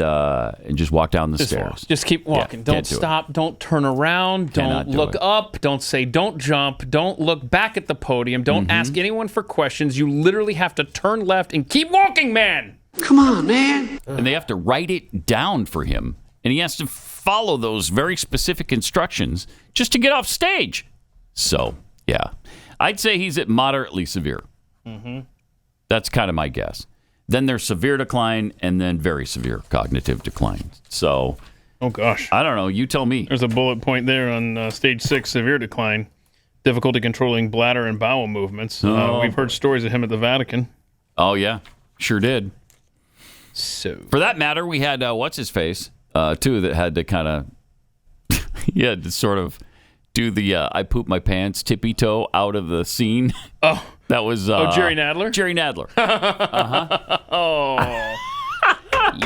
just walk down the stairs. Just keep walking. Don't stop. Don't turn around. Don't look up. Don't say don't jump. Don't look back at the podium. Don't ask anyone for questions. You literally have to turn left and keep walking, man. Come on, man. And they have to write it down for him. And he has to follow those very specific instructions just to get off stage. So, yeah. I'd say he's at moderately severe. That's kind of my guess. Then there's severe decline and then very severe cognitive decline. So, oh, gosh. I don't know. You tell me. There's a bullet point there on stage 6, severe decline. Difficulty controlling bladder and bowel movements. We've heard stories of him at the Vatican. Oh, yeah. Sure did. So, for that matter, we had what's-his-face, too, that had to kind of, he had to sort of do the I poop my pants tippy-toe out of the scene. Oh. That was... Jerry Nadler? Jerry Nadler. Oh.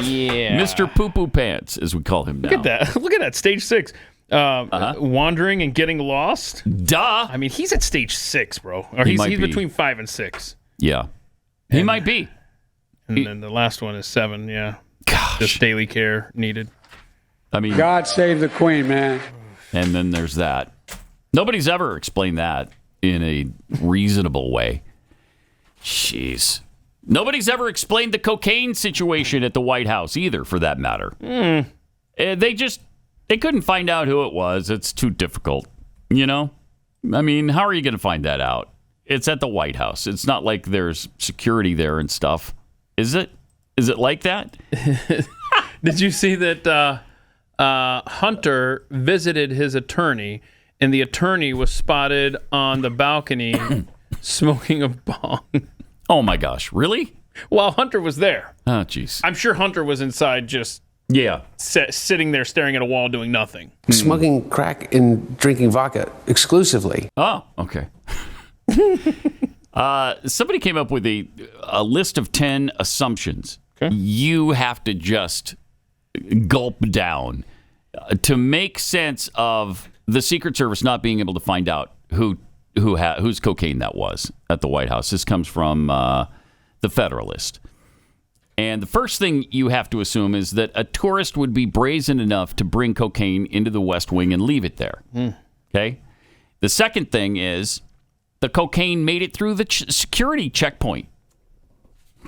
Yeah. Mr. Poo-Poo Pants, as we call him now. Look at that. Look at that. Stage 6. Wandering and getting lost. Duh. I mean, he's at stage 6, bro. Or he's between 5 and 6. Yeah. He might be. And then the last one is 7, yeah. Gosh. Just daily care needed. I mean... God save the Queen, man. And then there's that. Nobody's ever explained that in a reasonable way. Jeez. Nobody's ever explained the cocaine situation at the White House either, for that matter. They couldn't find out who it was. It's too difficult, you know? I mean, how are you going to find that out? It's at the White House. It's not like there's security there and stuff. Is it? Is it like that? Did you see that Hunter visited his attorney, and the attorney was spotted on the balcony smoking a bong? Oh, my gosh. Really? While Hunter was there. Oh, jeez. I'm sure Hunter was inside just sitting there staring at a wall doing nothing. Smoking crack and drinking vodka exclusively. Oh, okay. Somebody came up with a list of 10 assumptions you have to just gulp down to make sense of the Secret Service not being able to find out whose cocaine that was at the White House. This comes from the Federalist. And the first thing you have to assume is that a tourist would be brazen enough to bring cocaine into the West Wing and leave it there. Okay? The second thing is the cocaine made it through the security checkpoint.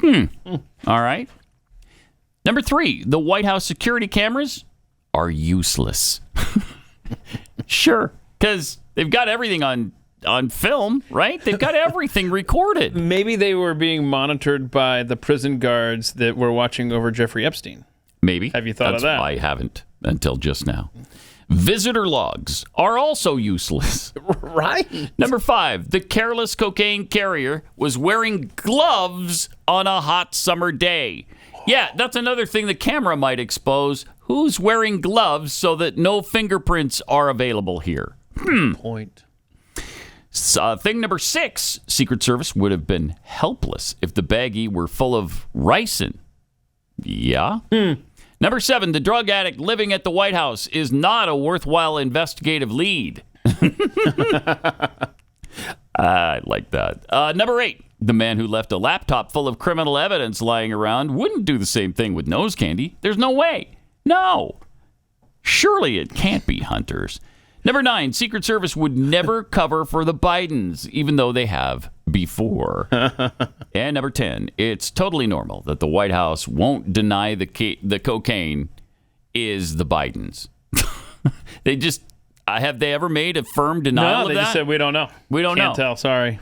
All right. Number 3, the White House security cameras are useless. Sure, because they've got everything on film, right? They've got everything recorded. Maybe they were being monitored by the prison guards that were watching over Jeffrey Epstein. Maybe. Have you thought of that? I haven't until just now. Visitor logs are also useless. Right. Number 5, the careless cocaine carrier was wearing gloves on a hot summer day. Yeah, that's another thing the camera might expose. Who's wearing gloves so that no fingerprints are available here? Point. Thing number 6, Secret Service would have been helpless if the baggie were full of ricin. Yeah. Number 7, the drug addict living at the White House is not a worthwhile investigative lead. I like that. Number 8, the man who left a laptop full of criminal evidence lying around wouldn't do the same thing with nose candy. There's no way. No. Surely it can't be Hunter's. Number 9, Secret Service would never cover for the Bidens, even though they have before. And number 10, it's totally normal that the White House won't deny the cocaine is the Bidens. They just, have they ever made a firm denial of that? No, they just said we don't know. We don't know. Can't tell, sorry.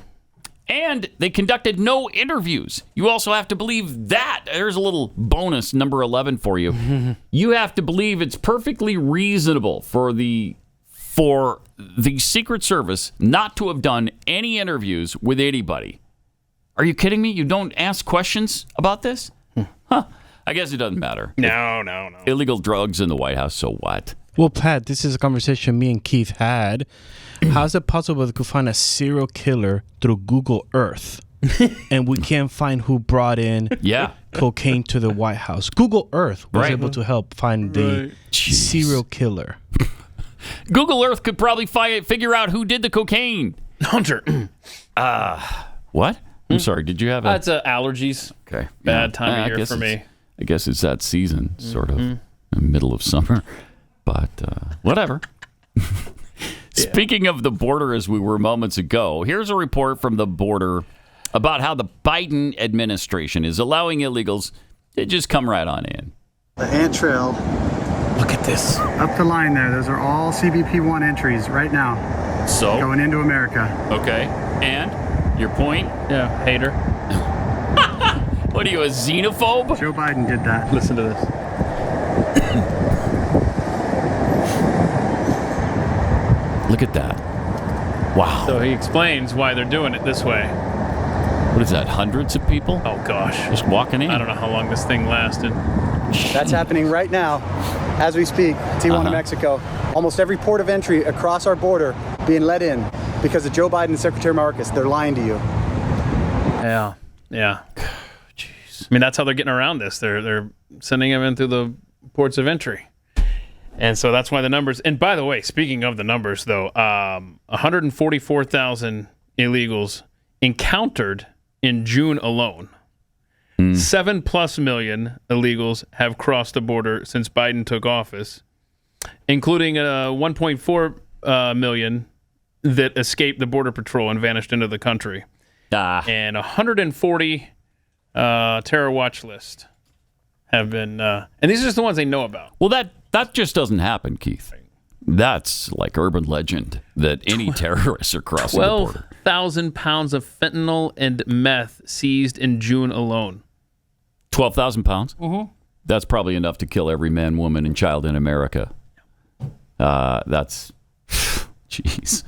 And they conducted no interviews. You also have to believe that. There's a little bonus, number 11 for you. You have to believe it's perfectly reasonable for the Secret Service not to have done any interviews with anybody. Are you kidding me? You don't ask questions about this? Huh. I guess it doesn't matter. No. Illegal drugs in the White House, so what? Well, Pat, this is a conversation me and Keith had. How is it possible we could find a serial killer through Google Earth and we can't find who brought in cocaine to the White House? Google Earth was able to help find the serial killer. Google Earth could probably figure out who did the cocaine. Hunter. What? I'm sorry, did you have It's allergies. Okay. Bad time of year for me. I guess it's that season, sort of, in the middle of summer. But whatever. Speaking of the border, as we were moments ago, here's a report from the border about how the Biden administration is allowing illegals to just come right on in. The ant trail. Look at this. Up the line there. Those are all CBP1 entries right now. So? Going into America. Okay. And? Your point? Yeah, hater. What are you, a xenophobe? Joe Biden did that. Listen to this. Look at that. Wow. So he explains why they're doing it this way. What is that, hundreds of people? Oh, gosh. Just walking in? I don't know how long this thing lasted. That's happening right now as we speak. Tijuana, Mexico. Almost every port of entry across our border being let in because of Joe Biden and Secretary Marcus. They're lying to you. Yeah. Jeez. I mean, that's how they're getting around this. They're sending them in through the ports of entry. And so that's why the numbers. And by the way, speaking of the numbers, though, 144,000 illegals encountered in June alone. 7+ million illegals have crossed the border since Biden took office, including 1.4 million that escaped the Border Patrol and vanished into the country. And 140 terror watch list have been, and these are just the ones they know about. Well, that just doesn't happen, Keith. That's like urban legend that any terrorists are crossing the border. 12,000 pounds of fentanyl and meth seized in June alone. 12,000 pounds? Mm-hmm. That's probably enough to kill every man, woman, and child in America. That's, jeez.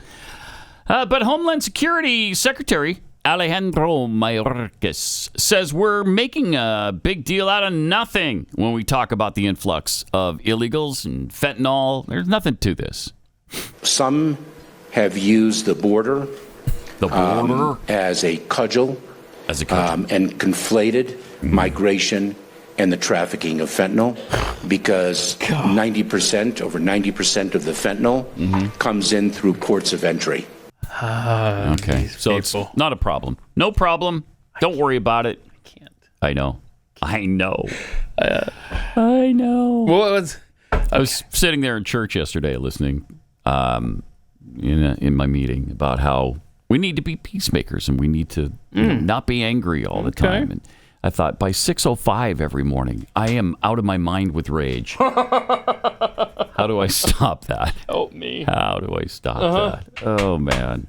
But Homeland Security Secretary Alejandro Mayorkas says we're making a big deal out of nothing when we talk about the influx of illegals and fentanyl. There's nothing to this. Some have used the border as a cudgel, and conflated migration and the trafficking of fentanyl, because 90%, over 90% of the fentanyl comes in through ports of entry. Okay, so it's not a problem. No problem. Don't worry about it. I can't. I know. I know. Well, I was sitting there in church yesterday listening in my meeting about how we need to be peacemakers and we need to not be angry all the time. And I thought by 6:05 every morning, I am out of my mind with rage. How do I stop that? Help me. How do I stop that? Oh, man.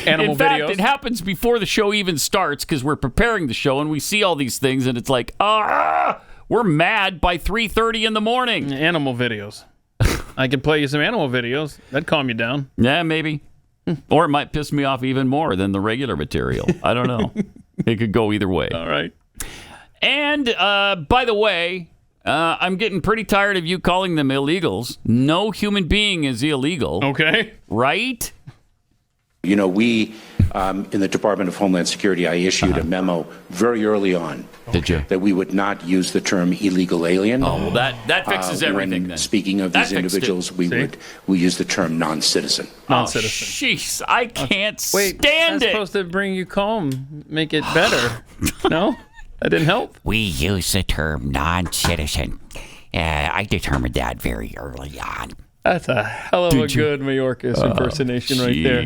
Animal In fact, videos. it happens before the show even starts because we're preparing the show and we see all these things and it's like, we're mad by 3:30 in the morning. Animal videos. I could play you some animal videos. That'd calm you down. Yeah, maybe. Or it might piss me off even more than the regular material. I don't know. It could go either way. All right. And by the way, I'm getting pretty tired of you calling them illegals. No human being is illegal. Okay. Right? You know, we, in the Department of Homeland Security, I issued a memo very early on. Did you? That we would not use the term illegal alien. Oh, well, that fixes everything then. Speaking of these individuals, we use the term non-citizen. Non-citizen. Jeez, I can't stand that's it. supposed to bring you calm, make it better. No? That didn't help? We use the term non-citizen. I determined that very early on. That's a hell of a good Mayorkas impersonation right there.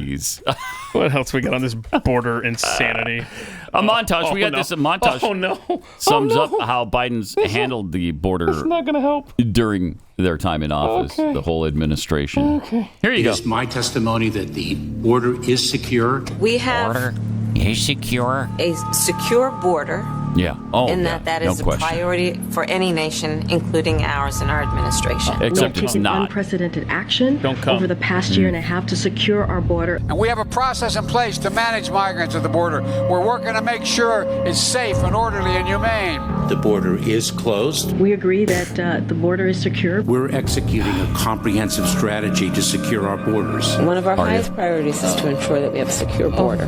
What else we got on this border insanity? A montage. We got this montage. Oh, no. Sums up how Biden's handled the border. It's not going to help. During their time in office, the whole administration. Here you go. It is my testimony that the border is secure. We have Border is secure. a secure border. Yeah. Oh, and yeah. that No is a question. priority for any nation, including ours and our administration. Except We've it's taken not. unprecedented action Don't come. over the past year and a half to secure our border. And we have a process in place to manage migrants at the border. We're working to make sure it's safe and orderly and humane. The border is closed. We agree that the border is secure. We're executing a comprehensive strategy to secure our borders. One of our highest priorities is to ensure that we have a secure border.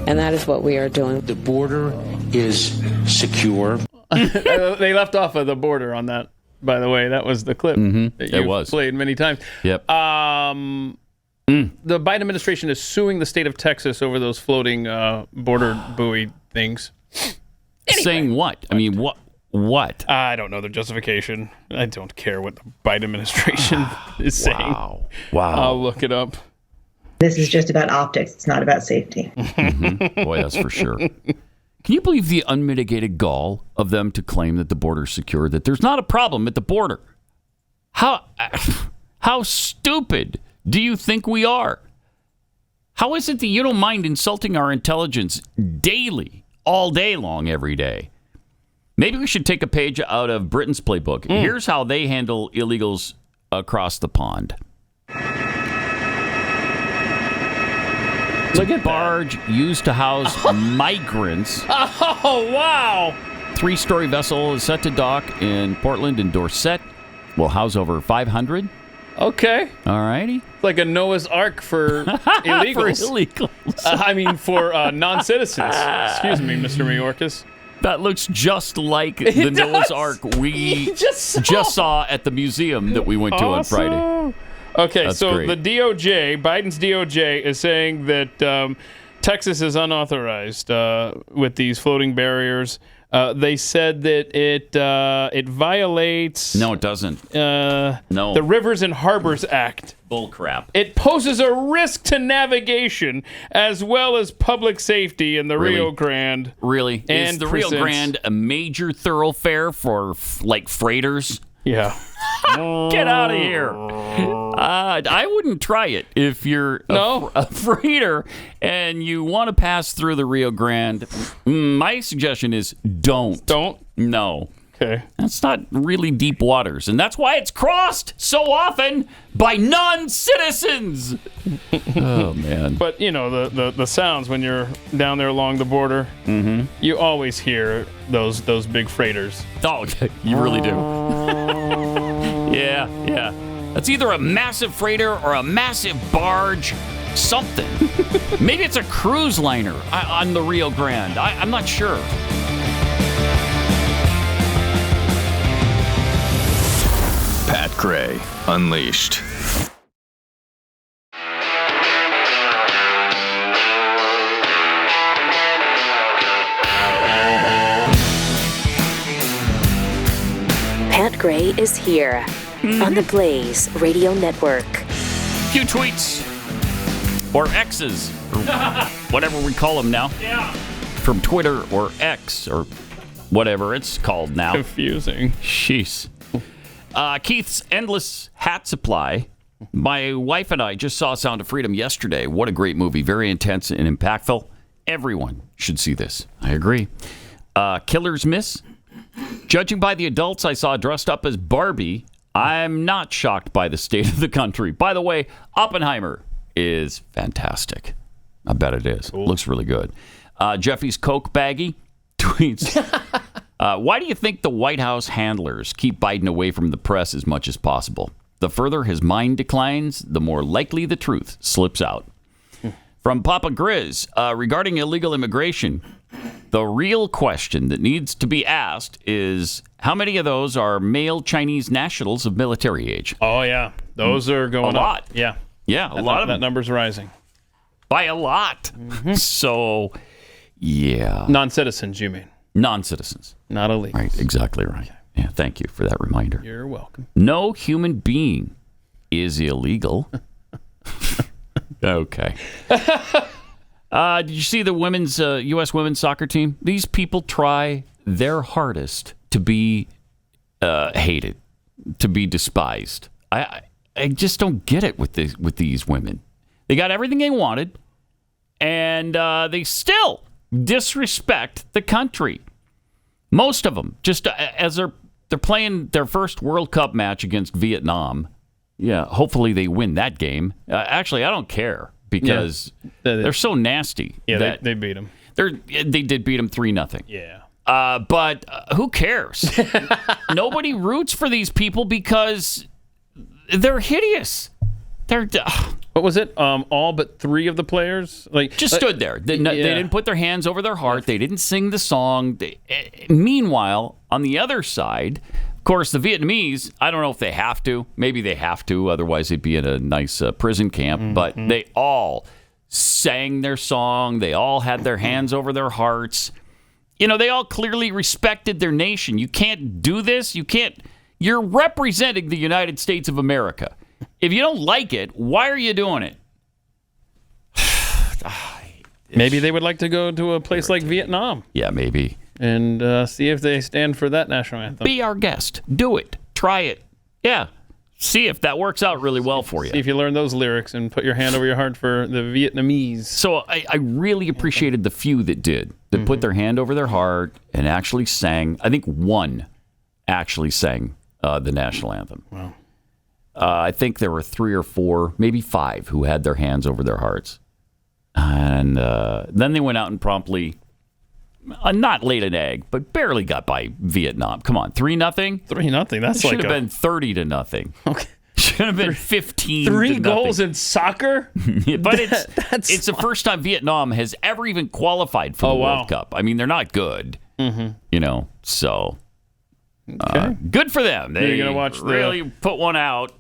And that is what we are doing. The border is secure. They left off of the border on that, by the way. That was the clip that you played many times. Yep. The Biden administration is suing the state of Texas over those floating border buoy things. Saying what? I mean, what? I don't know their justification. I don't care what the Biden administration is saying. Wow. I'll look it up. This is just about optics. It's not about safety. Boy, that's for sure. Can you believe the unmitigated gall of them to claim that the border's secure, that there's not a problem at the border? How stupid do you think we are? How is it that you don't mind insulting our intelligence daily, all day long, every day? Maybe we should take a page out of Britain's playbook. Here's how they handle illegals across the pond. Look at barge used to house migrants. Oh, wow. 3-story vessel is set to dock in Portland and Dorset. Will house over 500. Okay. All righty. It's like a Noah's Ark for illegals. For illegals. I mean, for non-citizens. Excuse me, Mr. Mayorkas. That looks just like the Noah's Ark we just saw at the museum that we went to on Friday. Okay, That's so great. the DOJ, Biden's DOJ, is saying that Texas is unauthorized with these floating barriers. They said that it violates. No, it doesn't. No. The Rivers and Harbors Act. Bull crap. It poses a risk to navigation as well as public safety in the Rio Grande. Really? And is the Rio Grande a major thoroughfare for like freighters? Yeah. Get out of here. I wouldn't try it if you're a freighter and you want to pass through the Rio Grande. My suggestion is don't. Don't? No. Okay. That's not really deep waters, and that's why it's crossed so often by non-citizens. Oh, man. But, you know, the sounds when you're down there along the border, you always hear those big freighters. Oh, you really do. Yeah. That's either a massive freighter or a massive barge, something. Maybe it's a cruise liner on the Rio Grande. I'm not sure. Pat Gray Unleashed. Pat Gray is here on the Blaze Radio Network. Few tweets or X's or whatever we call them now. Yeah. From Twitter or X or whatever it's called now. Confusing. Jeez. Keith's endless hat supply. My wife and I just saw Sound of Freedom yesterday. What a great movie. Very intense and impactful. Everyone should see this. I agree. Killer's Miss. Judging by the adults I saw dressed up as Barbie, I'm not shocked by the state of the country. By the way, Oppenheimer is fantastic. I bet it is. Cool. Looks really good. Jeffy's Coke baggie tweets, why do you think the White House handlers keep Biden away from the press as much as possible? The further his mind declines, the more likely the truth slips out. From Papa Grizz, regarding illegal immigration, the real question that needs to be asked is how many of those are male Chinese nationals of military age? Oh, yeah. Those are going a lot. up. Yeah. Yeah, a lot of them. That number's rising. By a lot. So, yeah. Non-citizens, you mean? Non-citizens. Not illegals. Right, exactly right. Yeah, thank you for that reminder. You're welcome. No human being is illegal. Okay. Did you see the women's U.S. women's soccer team? These people try their hardest to be hated, to be despised. I just don't get it with these women. They got everything they wanted, and they still disrespect the country. Most of them, just as they're playing their first World Cup match against Vietnam. Yeah, hopefully they win that game. Actually, I don't care because they're so nasty. Yeah, they beat them. They did beat them 3-0. Yeah. But who cares? Nobody roots for these people because they're hideous. They're what was it? All but 3 of the players just stood there. They didn't put their hands over their heart. They didn't sing the song. Meanwhile, on the other side, of course, the Vietnamese, I don't know if they have to. Maybe they have to. Otherwise, they'd be in a nice prison camp. But they all sang their song. They all had their hands over their hearts. You know, they all clearly respected their nation. You can't do this. You're representing the United States of America. If you don't like it, why are you doing it? Maybe they would like to go to a place like Vietnam. Yeah, maybe. And see if they stand for that national anthem. Be our guest. Do it. Try it. Yeah. See if that works out really well for you. See if you learn those lyrics and put your hand over your heart for the Vietnamese. So I really appreciated the few that did. That put their hand over their heart and actually sang. I think one actually sang the national anthem. Wow. I think there were 3 or 4, maybe 5 who had their hands over their hearts. And then they went out and promptly, not laid an egg, but barely got by Vietnam. Come on, 3-0? 3-0. That's should have been 30-0. Okay. Should have been 15. 3 goals in soccer? But it's the first time Vietnam has ever even qualified for the World Cup. I mean, they're not good. You know, so good for them. They You're gonna really put one out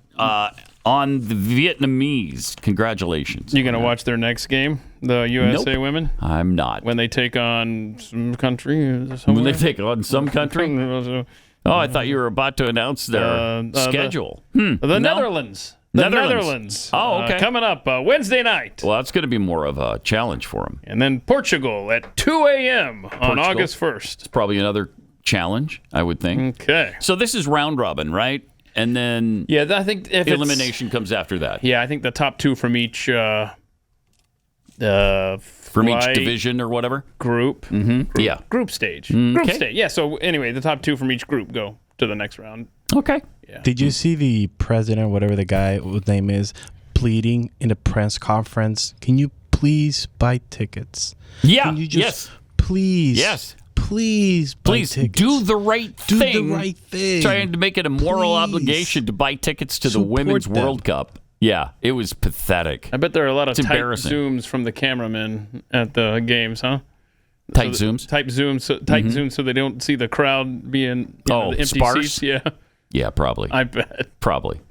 on the Vietnamese. Congratulations. You going to watch their next game, the USA women? I'm not. When they take on some country? When they take on some country? Oh, I thought you were about to announce their schedule. The Netherlands. The Netherlands. Oh, okay. Coming up Wednesday night. Well, that's going to be more of a challenge for them. And then Portugal at 2 a.m. on August 1st. It's probably another challenge, I would think. Okay. So this is round robin, right? And then I think if elimination comes after that. Yeah, I think the top 2 from each from each division or whatever group. Group stage. Group Okay. stage. Yeah. So anyway, the top 2 from each group go to the next round. Okay. Yeah. Did you see the president, whatever the guy whose name is, pleading in a press conference? Can you please buy tickets? Yeah. Can you just please? Yes. Please do the right thing. Do the right thing. Trying to make it a moral obligation to buy tickets to the Women's World Cup. Yeah, it was pathetic. I bet there are a lot of It's tight embarrassing. zooms from the cameramen at the games, huh? Tight zooms? Tight zooms so they don't see the crowd being the empty sparse? seats. Yeah. Yeah, probably. I bet. Probably.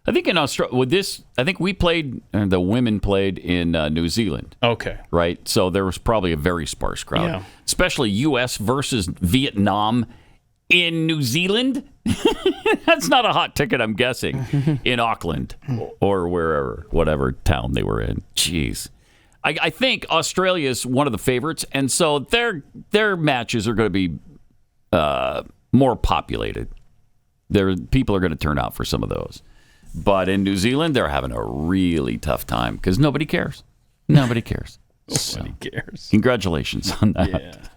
I think in Australia, I think we played, the women played in New Zealand. Okay. Right? So there was probably a very sparse crowd. Yeah. Especially U.S. versus Vietnam in New Zealand. That's not a hot ticket, I'm guessing, in Auckland or wherever, whatever town they were in. Jeez. I think Australia is one of the favorites, and so their matches are going to be more populated. People are going to turn out for some of those. But in New Zealand, they're having a really tough time because nobody cares. Nobody cares. Nobody cares. Congratulations on that.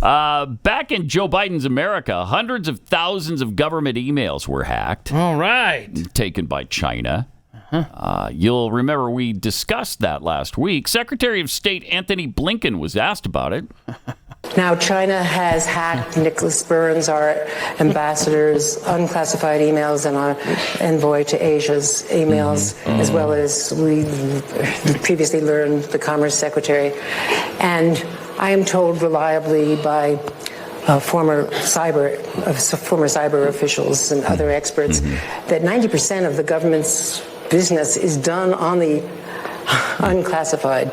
Yeah. Back in Joe Biden's America, hundreds of thousands of government emails were hacked. All right. Taken by China. You'll remember we discussed that last week. Secretary of State Anthony Blinken was asked about it. Now, China has hacked Nicholas Burns, our ambassador's unclassified emails, and our envoy to Asia's emails, as well as we previously learned the Commerce Secretary. And I am told reliably by former cyber officials and other experts that 90% of the government's business is done on the unclassified.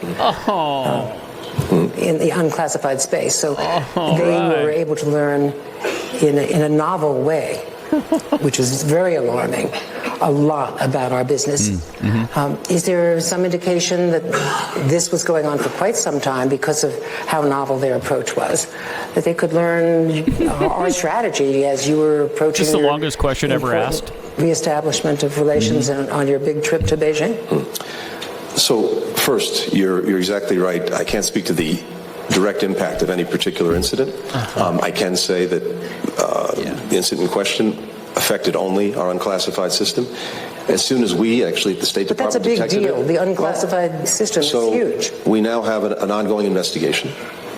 In the unclassified space. So they were able to learn in a novel way, which is very alarming, a lot about our business. Is there some indication that this was going on for quite some time because of how novel their approach was? That they could learn our strategy as you were approaching This is the longest question ever asked. Reestablishment of relations on your big trip to Beijing? So, first, you're exactly right. I can't speak to the direct impact of any particular incident. I can say that the incident in question affected only our unclassified system. As soon as we, actually, at the State Department, But that's a big detected deal. The unclassified system is huge. We now have an ongoing investigation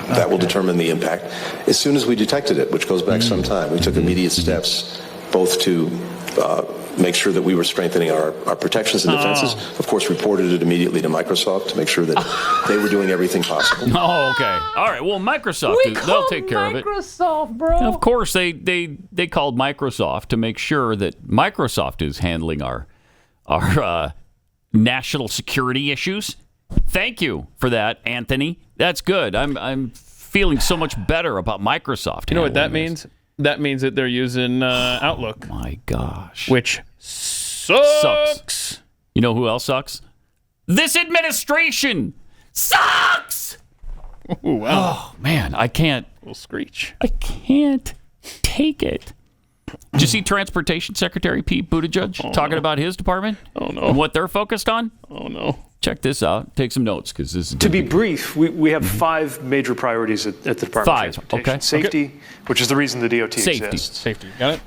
that will determine the impact. As soon as we detected it, which goes back some time, we took immediate steps both to make sure that we were strengthening our protections and defenses. Of course, reported it immediately to Microsoft to make sure that they were doing everything possible. Oh, okay. All right. Well, Microsoft, they'll take care of it. Microsoft, bro. Of course, they called Microsoft to make sure that Microsoft is handling our national security issues. Thank you for that, Anthony. That's good. I'm feeling so much better about Microsoft. You know what that means? That means that they're using Outlook. My gosh. Which sucks. You know who else sucks? This administration sucks. Ooh, wow. Oh, man. I can't. A little screech. I can't take it. Did you see Transportation Secretary Pete Buttigieg talking about his department? Oh, no. And what they're focused on? Oh, no. Check this out. Take some notes, because this is... To be brief, we have 5 major priorities at the Department of Transportation. Okay. Safety, which is the reason the DOT exists. Safety. Got it?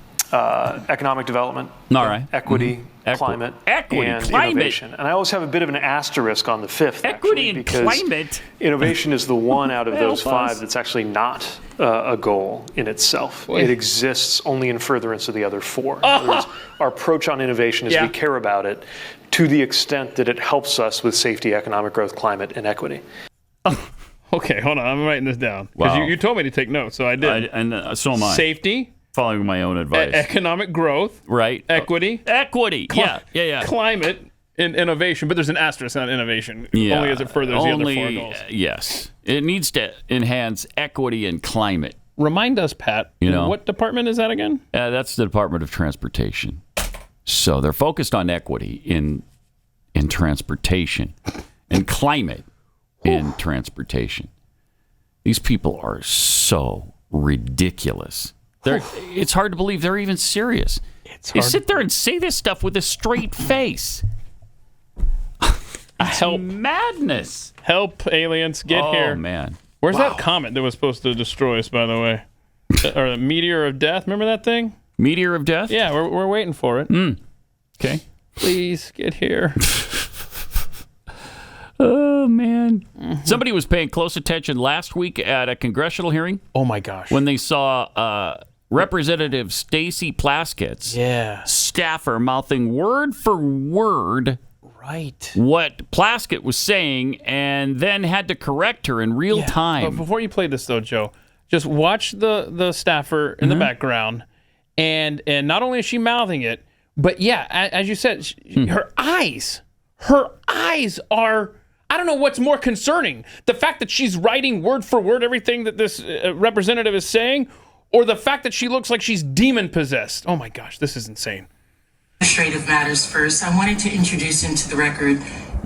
Economic development. All right. Equity, climate, and innovation. And I always have a bit of an asterisk on the 5th. Equity and climate. Innovation is the one out of those 5 that's actually not a goal in itself. Boy. It exists only in furtherance of the other 4. In other words, our approach on innovation is we care about it to the extent that it helps us with safety, economic growth, climate, and equity. Okay, hold on. I'm writing this down. Because you told me to take notes, so I did. And so am I. Safety. Following my own advice. Economic growth. Right. Equity. Equity. Yeah. Climate and innovation. But there's an asterisk on innovation. Yeah. Only as it furthers the other 4 goals. Yes. It needs to enhance equity and climate. Remind us, Pat, what department is that again? That's the Department of Transportation. So they're focused on equity in transportation and climate in transportation. These people are so ridiculous. It's hard to believe they're even serious. They sit there and say this stuff with a straight face. Help. Madness. Help, aliens, get here. Oh, man. Where's that comet that was supposed to destroy us, by the way? Or the meteor of death? Remember that thing? Meteor of death? Yeah, we're waiting for it. Okay. Please get here. Oh, man. Somebody was paying close attention last week at a congressional hearing. Oh, my gosh. When they saw Representative Stacey Plaskett's staffer mouthing word for word what Plaskett was saying and then had to correct her in real time. But before you play this, though, Joe, just watch the staffer in the background. And not only is she mouthing it, but as you said, her eyes are... I don't know what's more concerning, the fact that she's writing word for word everything that this representative is saying, or the fact that she looks like she's demon-possessed. Oh, my gosh, this is insane. Administrative matters first. I wanted to introduce into the record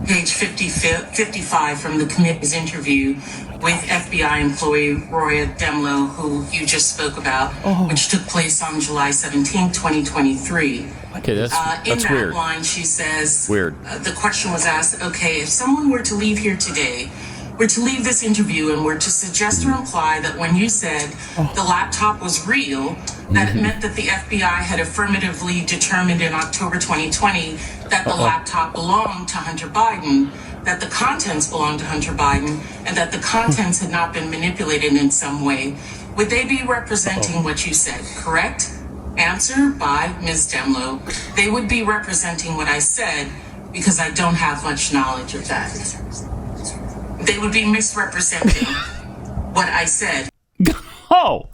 page 55 from the committee's interview with FBI employee Roya Demlow, who you just spoke about, which took place on July 17, 2023. Okay, that's in that weird. line, she says, weird. The question was asked, okay, if someone were to leave here today, were to leave this interview and were to suggest or imply that when you said the laptop was real, that it meant that the FBI had affirmatively determined in October 2020 that the laptop belonged to Hunter Biden, that the contents belonged to Hunter Biden, and that the contents had not been manipulated in some way, would they be representing what you said, correct? Answer by Ms. Demlow. They would be representing what I said because I don't have much knowledge of that. They would be misrepresenting what I said. Oh,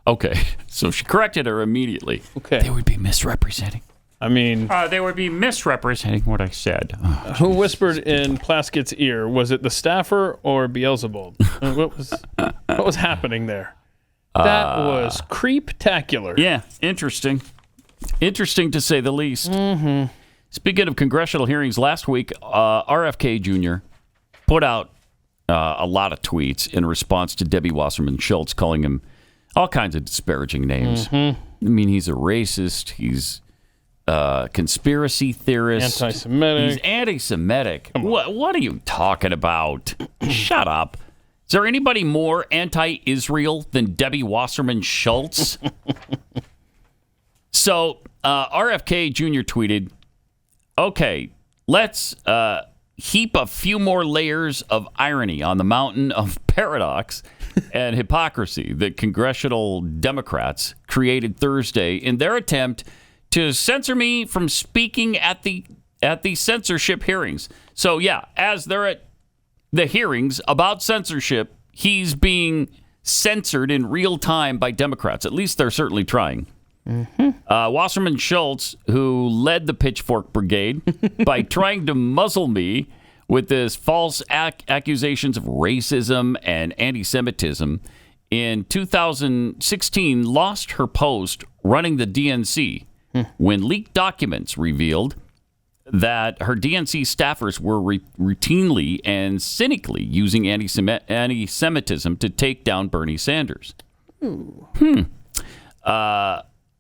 okay. So she corrected her immediately. Okay. They would be misrepresenting. I mean... they would be misrepresenting what I said. Who whispered in Plaskett's ear? Was it the staffer or Beelzebub? What was happening there? That was creep-tacular. Yeah, interesting. Interesting to say the least. Mm-hmm. Speaking of congressional hearings, last week, RFK Jr. put out a lot of tweets in response to Debbie Wasserman Schultz, calling him all kinds of disparaging names. Mm-hmm. I mean, he's a racist. He's a conspiracy theorist. Anti-Semitic. He's anti-Semitic. What are you talking about? Shut up. Is there anybody more anti-Israel than Debbie Wasserman Schultz? So RFK Jr. tweeted, okay, let's heap a few more layers of irony on the mountain of paradox and hypocrisy that congressional Democrats created Thursday in their attempt to censor me from speaking at the censorship hearings. So, yeah, as they're at the hearings about censorship, he's being censored in real time by Democrats. At least they're certainly trying. Mm-hmm. Wasserman Schultz, who led the Pitchfork Brigade by trying to muzzle me with this false accusations of racism and anti-Semitism, in 2016 lost her post running the DNC when leaked documents revealed that her DNC staffers were routinely and cynically using anti-Semitism to take down Bernie Sanders.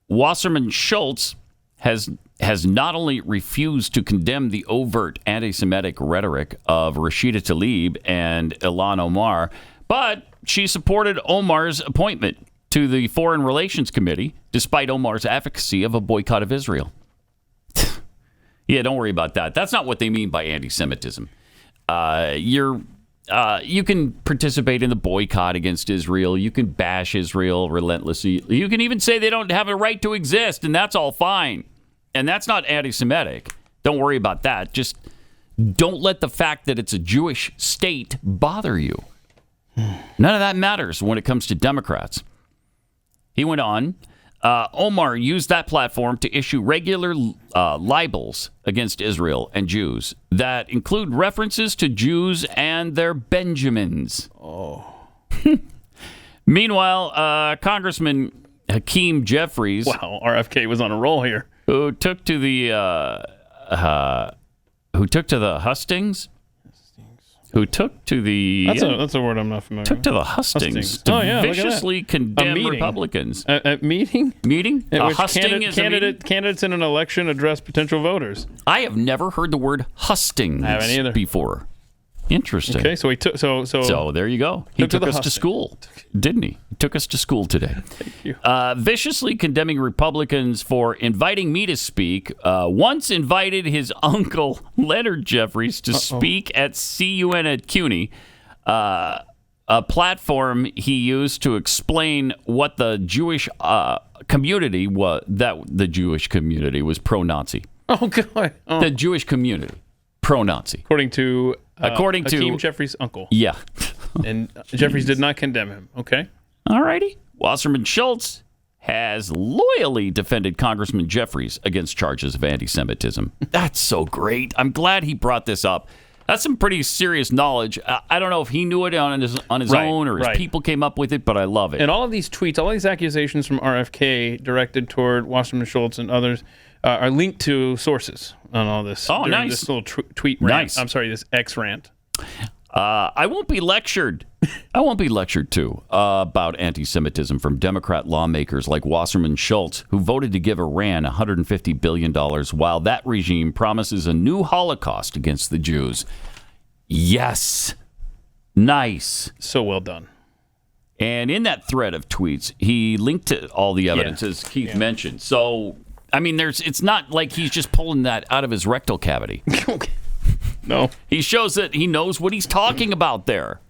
Wasserman Schultz has not only refused to condemn the overt anti-Semitic rhetoric of Rashida Tlaib and Ilhan Omar, but she supported Omar's appointment to the Foreign Relations Committee, despite Omar's advocacy of a boycott of Israel. Yeah, don't worry about that. That's not what they mean by anti-Semitism. You can participate in the boycott against Israel. You can bash Israel relentlessly. You can even say they don't have a right to exist, and that's all fine. And that's not anti-Semitic. Don't worry about that. Just don't let the fact that it's a Jewish state bother you. None of that matters when it comes to Democrats. He went on. Omar used that platform to issue regular libels against Israel and Jews that include references to Jews and their Benjamins. Oh. Meanwhile, Congressman Hakeem Jeffries... Wow, RFK was on a roll here. Who took to the hustings? Who took to the... That's a word I'm not familiar with. Took to the hustings to viciously condemn Republicans. A meeting? Meeting? A husting is candidates in an election address potential voters. I have never heard the word hustings before. Interesting. Okay, so he took... So there you go. He took us to school, didn't he? He took us to school today. Thank you. Viciously condemning Republicans for inviting me to speak. Once invited his uncle, Leonard Jeffries, to speak at CUN at CUNY, a platform he used to explain what the Jewish community was, that the Jewish community was pro-Nazi. Oh, God. Oh. The Jewish community, pro-Nazi. According to Hakeem to Jeffries' uncle. Yeah. And Jeffries did not condemn him. Okay. All righty. Wasserman Schultz has loyally defended Congressman Jeffries against charges of anti-Semitism. That's so great. I'm glad he brought this up. That's some pretty serious knowledge. I don't know if he knew it on his own or his people came up with it, but I love it. And all of these tweets, all these accusations from RFK directed toward Wasserman Schultz and others are linked to sources on all this. Oh, nice. This little tweet rant. Nice. I'm sorry, this X rant. I won't be lectured. I won't be lectured, too, about anti-Semitism from Democrat lawmakers like Wasserman Schultz, who voted to give Iran $150 billion while that regime promises a new Holocaust against the Jews. Yes. Nice. So well done. And in that thread of tweets, he linked to all the evidence, as Keith mentioned. So, I mean, it's not like he's just pulling that out of his rectal cavity. No. He shows that he knows what he's talking about there.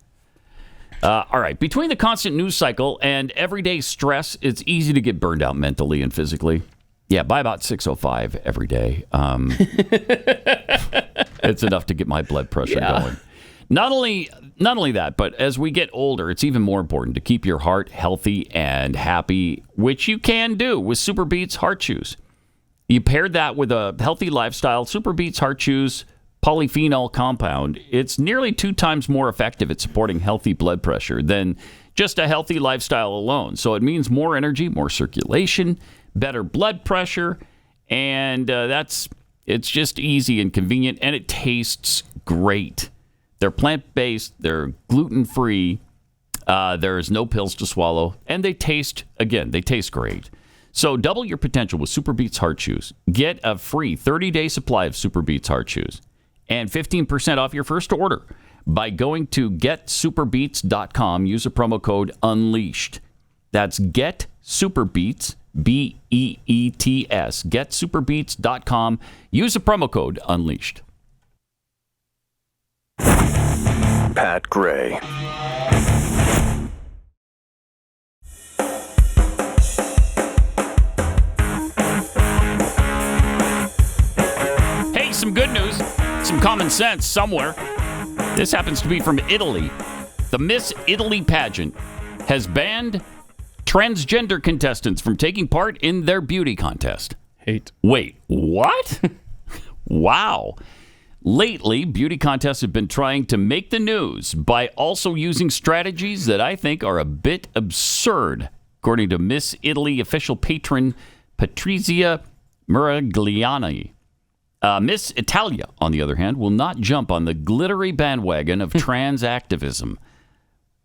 All right. Between the constant news cycle and everyday stress, it's easy to get burned out mentally and physically. Yeah, by about 6:05 every day. It's enough to get my blood pressure going. Not only that, but as we get older, it's even more important to keep your heart healthy and happy, which you can do with Super Beets Heart Chews. You paired that with a healthy lifestyle. Super Beets Heart Chews polyphenol compound, it's nearly 2 times more effective at supporting healthy blood pressure than just a healthy lifestyle alone. So it means more energy, more circulation, better blood pressure, and it's just easy and convenient, and it tastes great. They're plant-based, they're gluten-free, there's no pills to swallow, and they taste great. So double your potential with Super Beets Heart Chews. Get a free 30-day supply of Super Beets Heart Chews and 15% off your first order by going to getsuperbeets.com. Use the promo code UNLEASHED. That's GetSuperBeets, BEETS, getsuperbeets.com. Use the promo code UNLEASHED. Pat Gray. Hey, some good news, some common sense somewhere. This happens to be from Italy. The Miss Italy pageant has banned transgender contestants from taking part in their beauty contest. Wait, what? Wow. Lately, beauty contests have been trying to make the news by also using strategies that I think are a bit absurd, according to Miss Italy official patron Patrizia Muragliani. Miss Italia, on the other hand, will not jump on the glittery bandwagon of trans activism.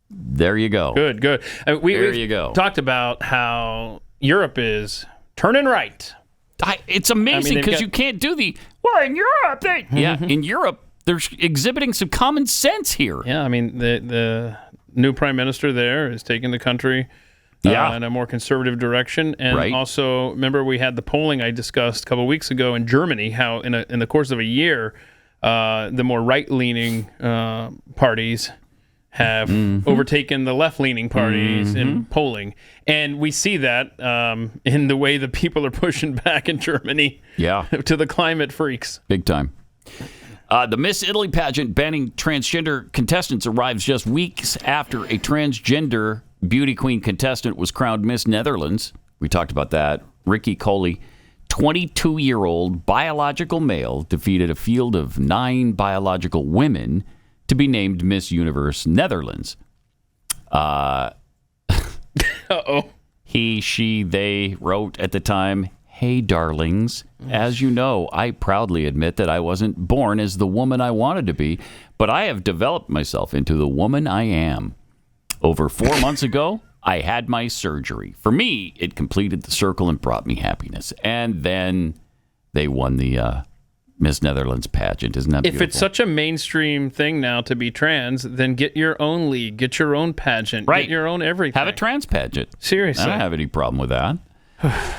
There you go. Good. We've talked about how Europe is turning right. It's amazing because you can't do in Europe. In Europe, they're exhibiting some common sense here. Yeah, I mean, the new prime minister there is taking the country in a more conservative direction. And also, remember, we had the polling I discussed a couple of weeks ago in Germany, how in the course of a year, the more right-leaning parties have overtaken the left-leaning parties in polling. And we see that in the way the people are pushing back in Germany to the climate freaks. Big time. The Miss Italy pageant banning transgender contestants arrives just weeks after a transgender beauty queen contestant was crowned Miss Netherlands. We talked about that. Ricky Coley, 22-year-old biological male, defeated a field of 9 biological women to be named Miss Universe Netherlands. He, she, they wrote at the time, "Hey, darlings, as you know, I proudly admit that I wasn't born as the woman I wanted to be, but I have developed myself into the woman I am. Over 4 months ago, I had my surgery. For me, it completed the circle and brought me happiness." And then they won the Miss Netherlands pageant. Isn't that beautiful? If it's such a mainstream thing now to be trans, then get your own league, get your own pageant, get your own everything. Have a trans pageant. Seriously. I don't have any problem with that.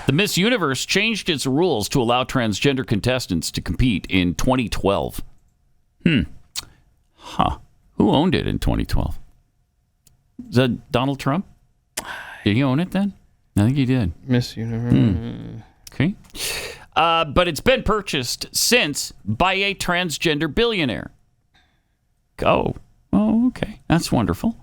The Miss Universe changed its rules to allow transgender contestants to compete in 2012. Who owned it in 2012? Is that Donald Trump? Did he own it then? I think he did. Miss Universe. Okay. But it's been purchased since by a transgender billionaire. Oh, okay. That's wonderful.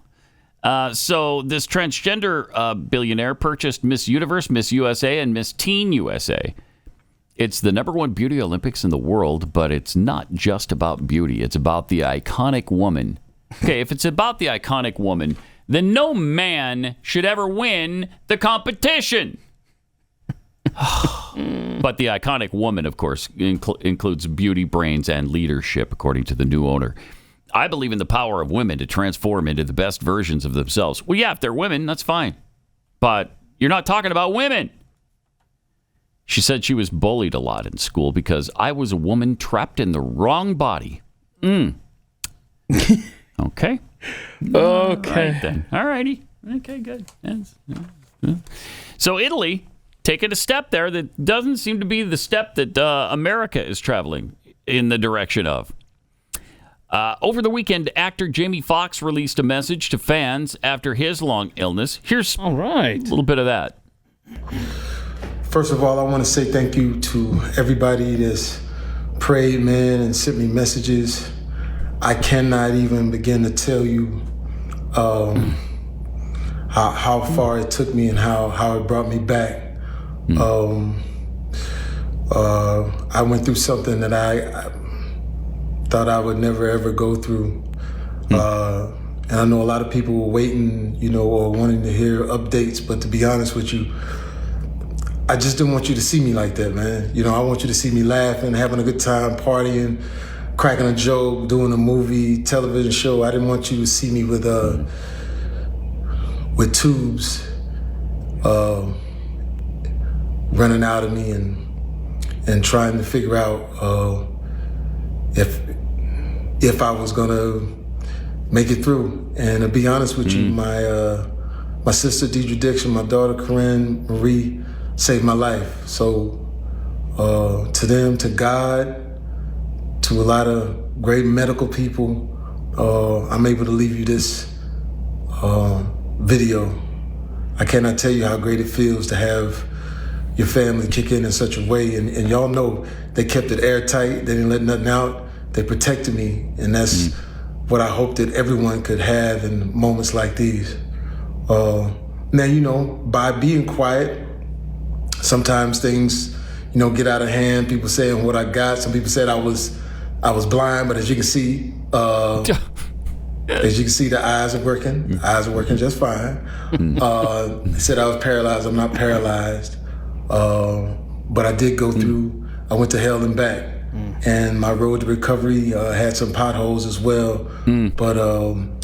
So this transgender billionaire purchased Miss Universe, Miss USA, and Miss Teen USA. It's the #1 beauty Olympics in the world, but it's not just about beauty. It's about the iconic woman. Okay, if it's about the iconic woman, then no man should ever win the competition. But the iconic woman, of course, includes beauty, brains, and leadership, according to the new owner. I believe in the power of women to transform into the best versions of themselves. Well, yeah, if they're women, that's fine. But you're not talking about women. She said she was bullied a lot in school because I was a woman trapped in the wrong body. Okay. Okay. All right, then. All righty. Okay, good. So Italy taking a step there that doesn't seem to be the step that America is traveling in the direction of. Over the weekend, actor Jamie Foxx released a message to fans after his long illness. Here's a little bit of that. First of all, I want to say thank you to everybody that's prayed, man, and sent me messages. I cannot even begin to tell you how far it took me and how it brought me back. I went through something that I thought I would never ever go through. And I know a lot of people were waiting, or wanting to hear updates, but to be honest with you, I just didn't want you to see me like that, man. You know, I want you to see me laughing, having a good time, partying, cracking a joke, doing a movie, television show. I didn't want you to see me with tubes running out of me and trying to figure out if I was gonna make it through. And to be honest with you, my sister Deidre Dixon, my daughter Corinne Marie saved my life. So to them, to God, to a lot of great medical people, I'm able to leave you this video. I cannot tell you how great it feels to have your family kick in such a way. And y'all know they kept it airtight. They didn't let nothing out. They protected me. And that's what I hope that everyone could have in moments like these. Now, you know, by being quiet, sometimes things, you know, get out of hand. People saying what I got. Some people said I was blind, but as you can see, the eyes are working. The eyes are working just fine. They said I was paralyzed. I'm not paralyzed. But I did go through, I went to hell and back. And my road to recovery had some potholes as well. But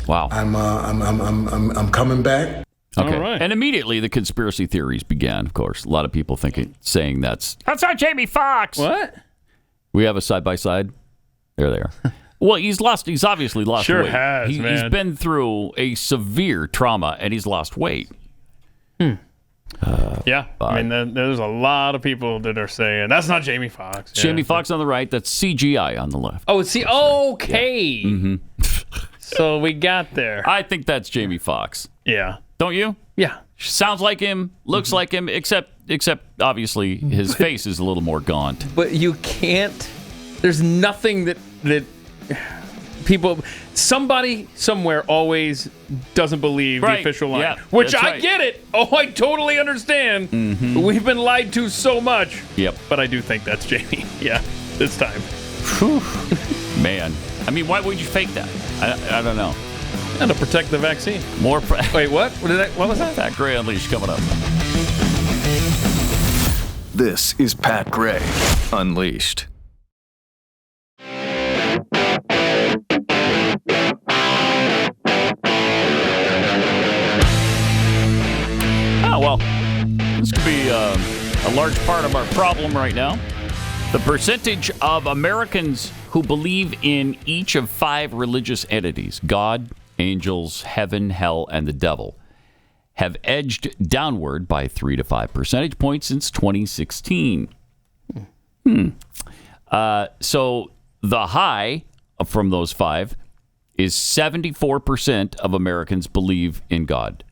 wow, I'm coming back. Okay. All right. And immediately the conspiracy theories began, of course. A lot of people saying that's not Jamie Foxx. What? We have a side-by-side. There they are. Well, he's obviously lost weight. Sure has, man. He's been through a severe trauma, and he's lost weight. Yeah, I mean, there's a lot of people that are saying that's not Jamie Foxx. Yeah. Jamie Foxx on the right, that's CGI on the left. Oh, okay. Yeah. Mm-hmm. So we got there. I think that's Jamie Foxx. Yeah. Don't you? Yeah. Sounds like him, looks like him, except obviously his face is a little more gaunt. But you can't. There's nothing that people. Somebody somewhere always doesn't believe the official line, yeah, which I get it. Oh, I totally understand. We've been lied to so much. Yep. But I do think that's Jamie. Yeah, this time. Man, I mean, why would you fake that? I don't know. And to protect the vaccine. Wait, what? What was that? Pat Gray Unleashed coming up. This is Pat Gray Unleashed. Oh, well, this could be a large part of our problem right now. The percentage of Americans who believe in each of 5 religious entities, God, angels, heaven, hell, and the devil, have edged downward by 3 to 5 percentage points since 2016. So the high from those 5 is 74% of Americans believe in God.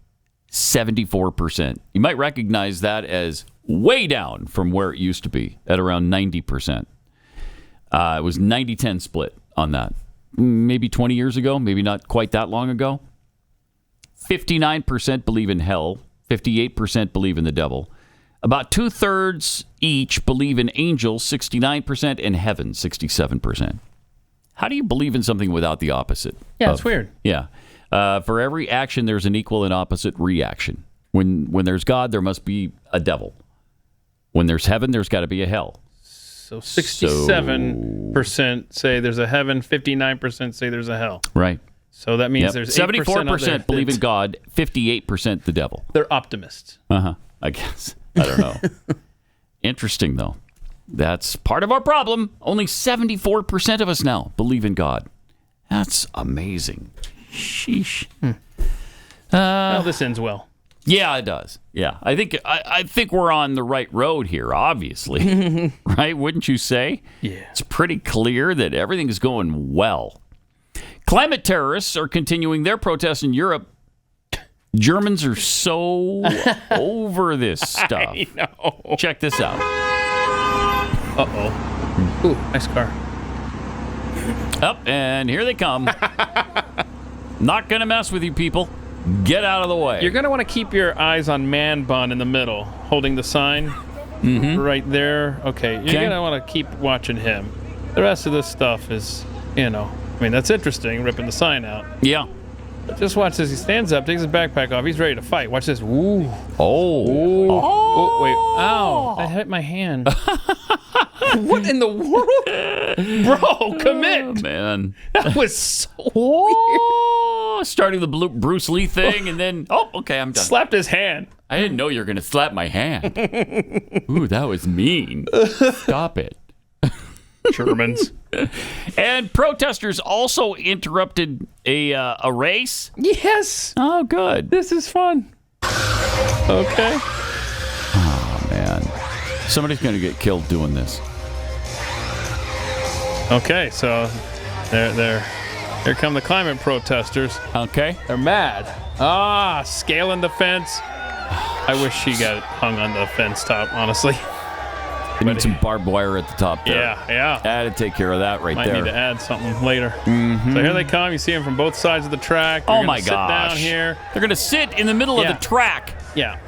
74%. You might recognize that as way down from where it used to be at around 90%. It was 90-10 split on that. Maybe 20 years ago, maybe not quite that long ago. 59% believe in hell. 58% believe in the devil. About 2/3 each believe in angels, 69%, and heaven, 67%. How do you believe in something without the opposite? Yeah, it's weird. Yeah. For every action, there's an equal and opposite reaction. When there's God, there must be a devil. When there's heaven, there's got to be a hell. So 67% say there's a heaven, 59% say there's a hell. Right. So that means there's 74% believe in God, 58% the devil. They're optimists. I guess. I don't know. Interesting, though. That's part of our problem. Only 74% of us now believe in God. That's amazing. Sheesh. Well, this ends well. Yeah, it does. Yeah, I think we're on the right road here. Obviously, right? Wouldn't you say? Yeah. It's pretty clear that everything is going well. Climate terrorists are continuing their protests in Europe. Germans are so over this stuff. I know. Check this out. Uh-oh. Ooh, nice car. Up, and here they come. Not going to mess with you people. Get out of the way. You're going to want to keep your eyes on Man Bun in the middle, holding the sign right there. Okay, you're going to want to keep watching him. The rest of this stuff is, I mean, that's interesting, ripping the sign out. Yeah. Just watch this. He stands up, takes his backpack off. He's ready to fight. Watch this. Ooh. Oh, wait. Ow. That hit my hand. What in the world? Bro, commit. Oh, man. That was so weird. Starting the Bruce Lee thing, and then, okay, I'm done. Slapped his hand. I didn't know you were going to slap my hand. Ooh, that was mean. Stop it. Germans. And protesters also interrupted a race. Yes. Oh, good. This is fun. Okay. Oh, man. Somebody's going to get killed doing this. Okay, so here come the climate protesters. Okay. They're mad. Scaling the fence. I wish she got hung on the fence top, honestly. You need some barbed wire at the top there. Yeah. I had to take care of that right Might there. Might need to add something later. Mm-hmm. So here they come. You see them from both sides of the track. Oh, my gosh. Sit down here. They're going to sit in the middle of the track. Yeah.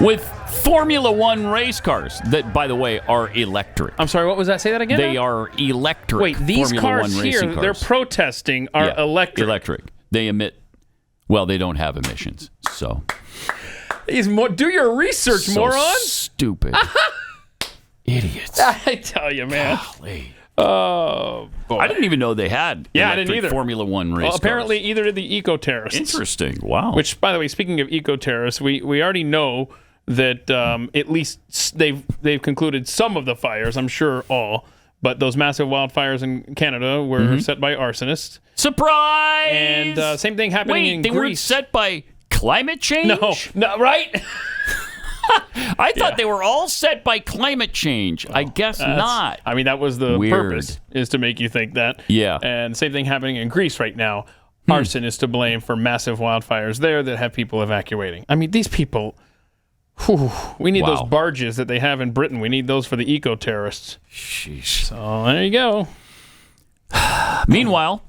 With Formula One race cars that, by the way, are electric. I'm sorry, what was that? Say that again? They are electric. Wait, these Formula cars One here, racing cars. they're protesting, are electric. Electric. They emit, they don't have emissions, so. Do your research, moron. Stupid. Idiots. I tell you, man. Golly. Oh, boy. I didn't even know they had I didn't either. Formula One race apparently, cars. either did the eco-terrorists. Interesting. Wow. Which, by the way, speaking of eco-terrorists, we already know that at least they've concluded some of the fires, I'm sure all, but those massive wildfires in Canada were set by arsonists. Surprise! And same thing happening in Greece. Wait, they weren't set by climate change? No, right? I thought they were all set by climate change. I guess not. I mean, that was the purpose, is to make you think that. Yeah. And same thing happening in Greece right now. Arson is to blame for massive wildfires there that have people evacuating. I mean, these people, we need those barges that they have in Britain. We need those for the eco-terrorists. Sheesh. So there you go. Meanwhile,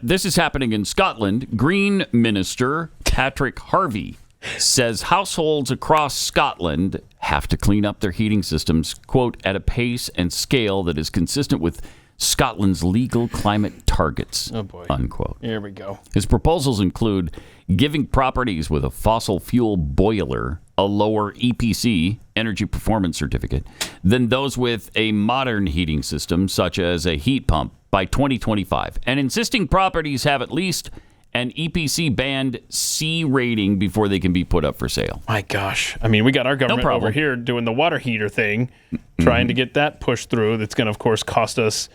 this is happening in Scotland. Green Minister Patrick Harvey says households across Scotland have to clean up their heating systems, quote, at a pace and scale that is consistent with Scotland's legal climate targets, unquote. Here we go. His proposals include giving properties with a fossil fuel boiler a lower EPC, Energy Performance Certificate, than those with a modern heating system, such as a heat pump, by 2025, and insisting properties have at least an EPC band C rating before they can be put up for sale. My gosh. I mean, we got our government over here doing the water heater thing, trying to get that pushed through. That's going to, of course, cost us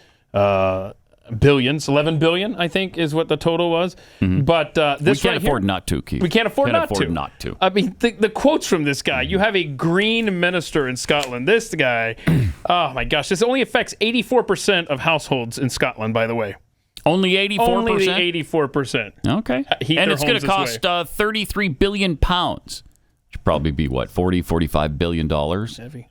billions. 11 billion, I think, is what the total was. But this we can't afford not to, Keith. We can't afford not to. I mean, the quotes from this guy. You have a green minister in Scotland. This guy, oh my gosh, this only affects 84% of households in Scotland, by the way. Only 84%? Only the 84%. Okay. And it's going to cost 33 billion pounds. Should probably be, what, 45 billion dollars? Heavy.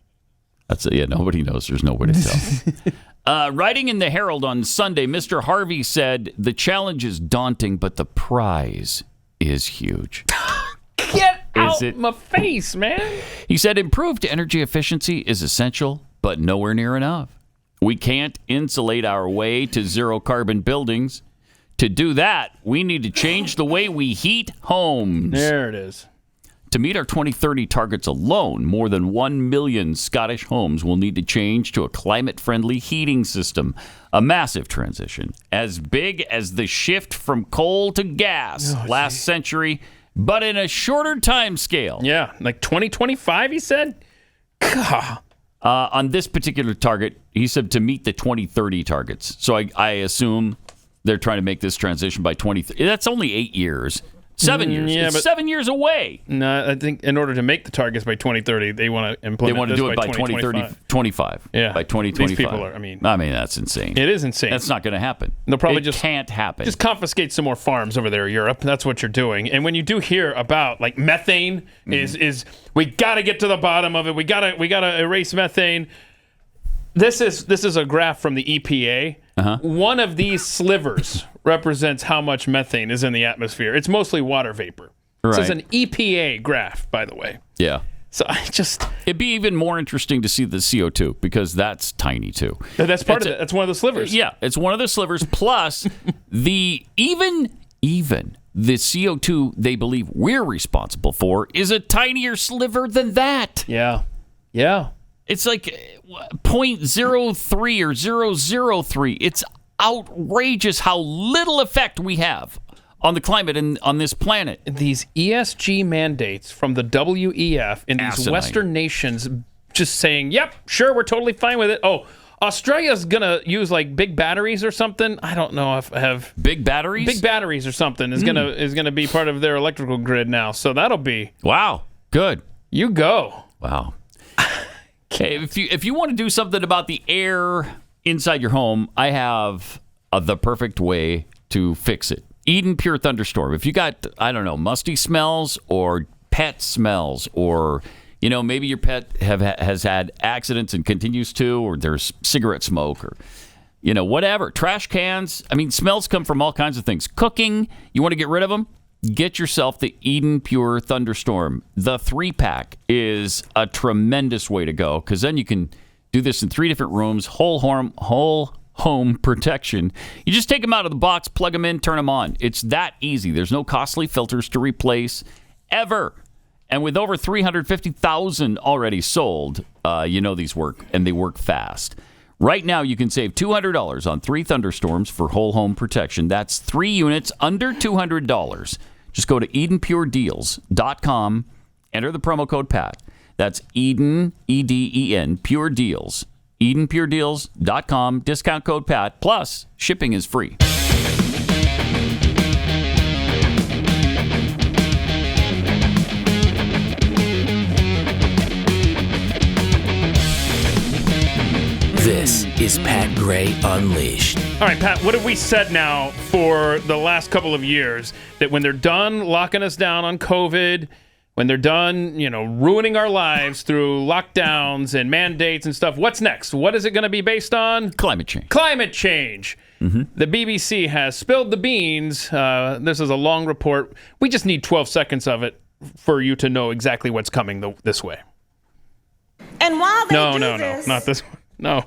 That's it. Yeah, nobody knows. There's no way to tell. Writing in the Herald on Sunday, Mr. Harvey said, the challenge is daunting, but the prize is huge. Get out my face, man. He said, improved energy efficiency is essential, but nowhere near enough. We can't insulate our way to zero-carbon buildings. To do that, we need to change the way we heat homes. There it is. To meet our 2030 targets alone, more than 1 million Scottish homes will need to change to a climate-friendly heating system. A massive transition, as big as the shift from coal to gas last century, but in a shorter time scale. Yeah, like 2025, he said? God. On this particular target, he said to meet the 2030 targets. So I assume they're trying to make this transition by 2030. That's only 8 years. 7 years. Yeah, it's 7 years away. No, I think in order to make the targets by 2030, they want to implement. They want to do it by 2030, 25. Yeah, by 2025. These people are. I mean, that's insane. It is insane. That's not going to happen. They'll probably can't happen. Just confiscate some more farms over there, Europe. That's what you're doing. And when you do hear about like methane, is we got to get to the bottom of it. We gotta erase methane. This is a graph from the EPA. One of these slivers represents how much methane is in the atmosphere. It's mostly water vapor. Right. So it's an EPA graph, by the way. Yeah. So it'd be even more interesting to see the CO2 because that's tiny too. That's part of it. That's one of the slivers. Yeah, it's one of the slivers. Plus, the even the CO2 they believe we're responsible for is a tinier sliver than that. Yeah. Yeah. It's like 0.03 or 003. It's outrageous how little effect we have on the climate and on this planet. These ESG mandates from the WEF in these Western nations just saying, yep, sure, we're totally fine with it. Oh, Australia's going to use like big batteries or something. I don't know if I have... Big batteries? Big batteries or something is gonna be part of their electrical grid now. So that'll be... Wow. Good. You go. Wow. Okay, if you want to do something about the air inside your home, I have the perfect way to fix it. Eden Pure Thunderstorm. If you got, I don't know, musty smells or pet smells, or maybe your pet has had accidents and continues to, or there's cigarette smoke, or whatever, trash cans. I mean, smells come from all kinds of things. Cooking, you want to get rid of them? Get yourself the Eden Pure Thunderstorm. The 3-pack is a tremendous way to go, because then you can do this in 3 different rooms, whole home protection. You just take them out of the box, plug them in, turn them on. It's that easy. There's no costly filters to replace ever. And with over 350,000 already sold, these work, and they work fast. Right now, you can save $200 on 3 thunderstorms for whole home protection. That's 3 units under $200. Just go to EdenPureDeals.com, enter the promo code PAT. That's Eden, EDEN, Pure Deals. EdenPureDeals.com, discount code PAT, plus shipping is free. This is Pat Gray Unleashed. All right, Pat, what have we said now for the last couple of years? That when they're done locking us down on COVID, when they're done, ruining our lives through lockdowns and mandates and stuff, what's next? What is it going to be based on? Climate change. Climate change. Mm-hmm. The BBC has spilled the beans. This is a long report. We just need 12 seconds of it for you to know exactly what's coming this way. And while they No, this... not this one. No,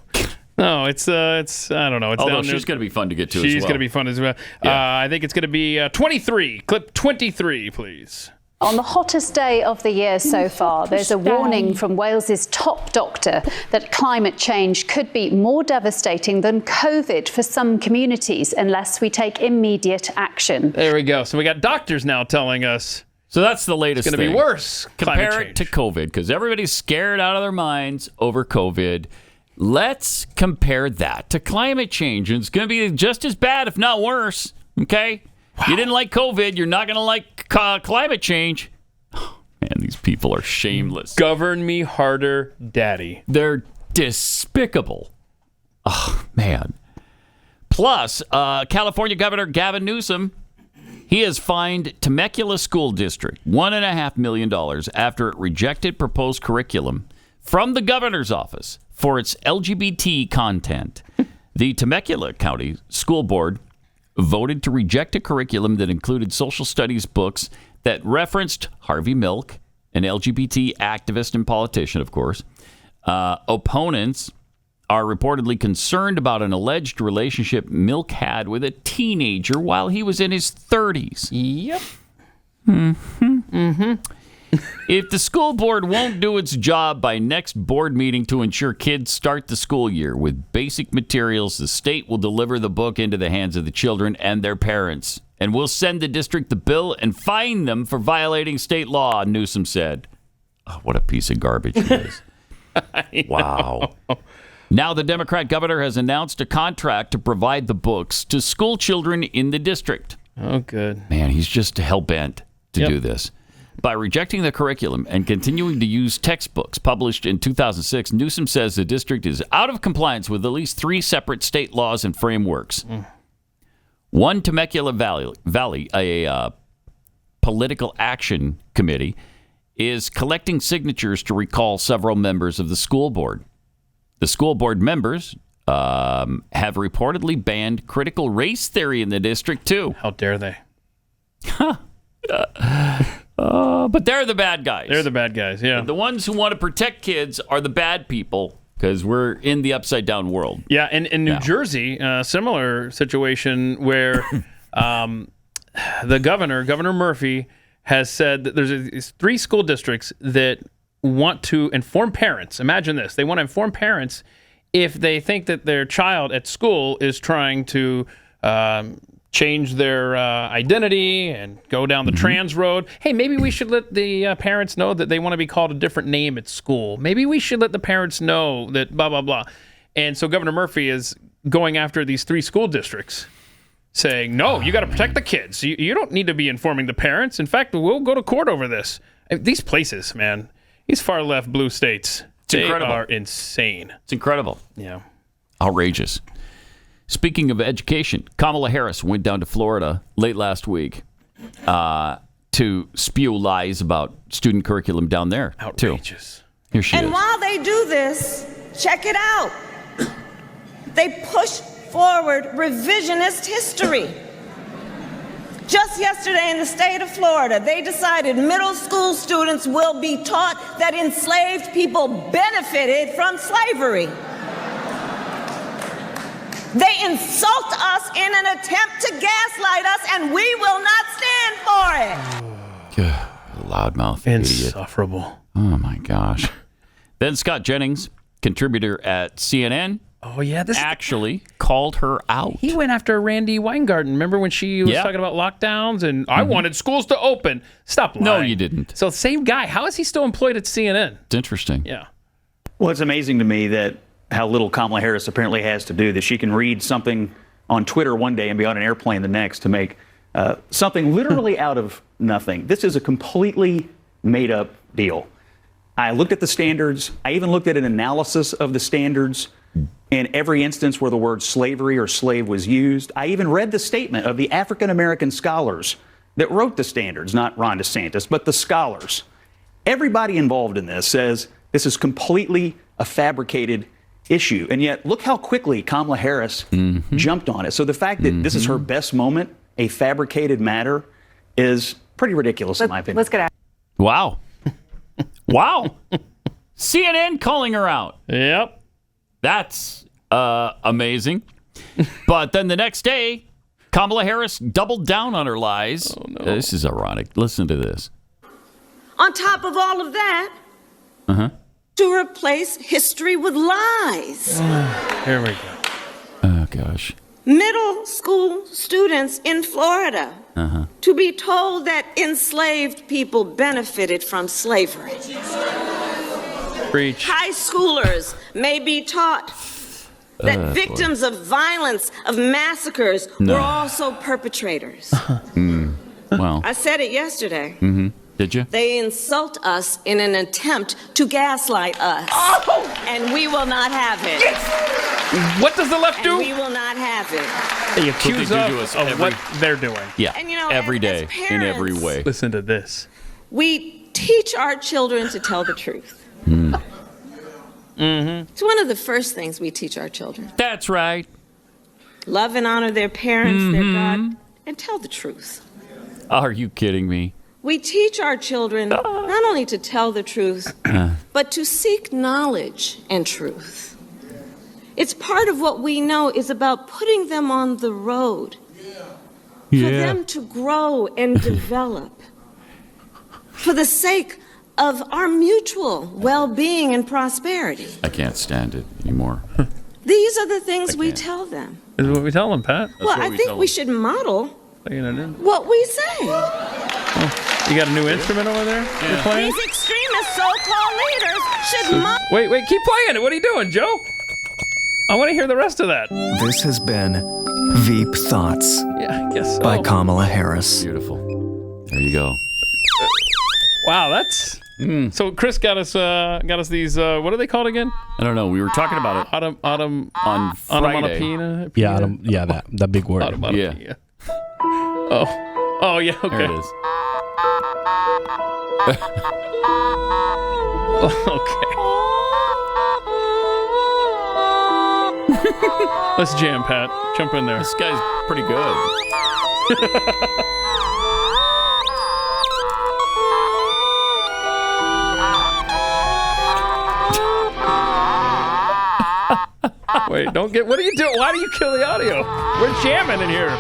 it's I don't know. It's although she's going to be fun to get to as well. She's going to be fun as well. Yeah. I think it's going to be 23. Clip 23, please. On the hottest day of the year so far, there's a warning from Wales's top doctor that climate change could be more devastating than COVID for some communities unless we take immediate action. There we go. So we got doctors now telling us. So that's the latest thing. It's going to be worse. Compare it to COVID, because everybody's scared out of their minds over COVID. Let's compare that to climate change. And it's going to be just as bad, if not worse. Okay? Wow. You didn't like COVID, you're not going to like climate change. Oh, man, these people are shameless. Govern me harder, daddy. They're despicable. Oh, man. Plus, California Governor Gavin Newsom, he has fined Temecula School District $1.5 million after it rejected proposed curriculum from the governor's office for its LGBT content. The Temecula County School Board voted to reject a curriculum that included social studies books that referenced Harvey Milk, an LGBT activist and politician, of course. Opponents are reportedly concerned about an alleged relationship Milk had with a teenager while he was in his 30s. Yep. Mm-hmm. Mm-hmm. If the school board won't do its job by next board meeting to ensure kids start the school year with basic materials, the state will deliver the book into the hands of the children and their parents. And we'll send the district the bill and fine them for violating state law, Newsom said. Oh, what a piece of garbage he is. Wow. Now the Democrat governor has announced a contract to provide the books to school children in the district. Oh, good. Man, he's just hell-bent to do this. By rejecting the curriculum and continuing to use textbooks published in 2006, Newsom says the district is out of compliance with at least 3 separate state laws and frameworks. One, Temecula Valley, a political action committee, is collecting signatures to recall several members of the school board. The school board members have reportedly banned critical race theory in the district, too. How dare they? But they're the bad guys. They're the bad guys, yeah. The ones who want to protect kids are the bad people because we're in the upside-down world. Yeah, and in New Jersey, similar situation where the Governor Murphy, has said that there's these 3 school districts that want to inform parents. Imagine this. They want to inform parents if they think that their child at school is trying to change their identity and go down the trans road. Hey, maybe we should let the parents know that they want to be called a different name at school. Maybe we should let the parents know that blah, blah, blah. And so Governor Murphy is going after these 3 school districts, saying, no, you got to protect the kids. You don't need to be informing the parents. In fact, we'll go to court over this. These places, man, these far-left blue states, they are insane. It's incredible. Yeah. Outrageous. Speaking of education, Kamala Harris went down to Florida late last week to spew lies about student curriculum down there. Outrageous. Too. Here she And is. while they do this, check it out. They push forward revisionist history. Just yesterday in the state of Florida, they decided middle school students will be taught that enslaved people benefited from slavery. They insult us in an attempt to gaslight us, and we will not stand for it. Loudmouth. Insufferable. Idiot. Oh, my gosh. Then Scott Jennings, contributor at CNN, actually called her out. He went after Randy Weingarten. Remember when she was talking about lockdowns and I wanted schools to open? Stop lying. No, you didn't. So same guy. How is he still employed at CNN? It's interesting. Yeah. Well, it's amazing to me that how little Kamala Harris apparently has to do, that she can read something on Twitter one day and be on an airplane the next to make something literally out of nothing. This is a completely made-up deal. I looked at the standards. I even looked at an analysis of the standards in every instance where the word slavery or slave was used. I even read the statement of the African-American scholars that wrote the standards, not Ron DeSantis, but the scholars. Everybody involved in this says this is completely a fabricated issue. And yet, look how quickly Kamala Harris jumped on it. So the fact that this is her best moment, a fabricated matter, is pretty ridiculous in my opinion. Let's get out. Wow. Wow. CNN calling her out. Yep. That's amazing. But then the next day, Kamala Harris doubled down on her lies. Oh, no. This is ironic. Listen to this. On top of all of that, to replace history with lies. Here we go. Oh, gosh. Middle school students in Florida to be told that enslaved people benefited from slavery. Preach. High schoolers may be taught that victims of violence, of massacres, were also perpetrators. Well. I said it yesterday. Did you? They insult us in an attempt to gaslight us. And we will not have it. What does the left do? We will not have it. They accuse us of what they're doing. Yeah, And, you know, every as day, parents, in every way. Listen to this. We teach our children to tell the truth. It's one of the first things we teach our children. That's right. Love and honor their parents, their God, and tell the truth. Are you kidding me? We teach our children not only to tell the truth, but to seek knowledge and truth. It's part of what we know is about putting them on the road for them to grow and develop for the sake of our mutual well-being and prosperity. I can't stand it anymore. These are the things we tell them. This is what we tell them, Pat. Well, I think we should model what we say. You got a new instrument over there you're playing? These extremist so-called leaders should model. Wait, keep playing it. What are you doing, Joe? I want to hear the rest of that. This has been Veep Thoughts by Kamala Harris. Beautiful. There you go. Wow, that's... So Chris got us these, what are they called again? I don't know. We were talking about it. On Friday. Yeah, that big word. Yeah. Oh, yeah, okay. There it is. Okay. Let's jam, Pat. Jump in there. This guy's pretty good. Wait, don't get... What are you doing? Why do you kill the audio? We're jamming in here.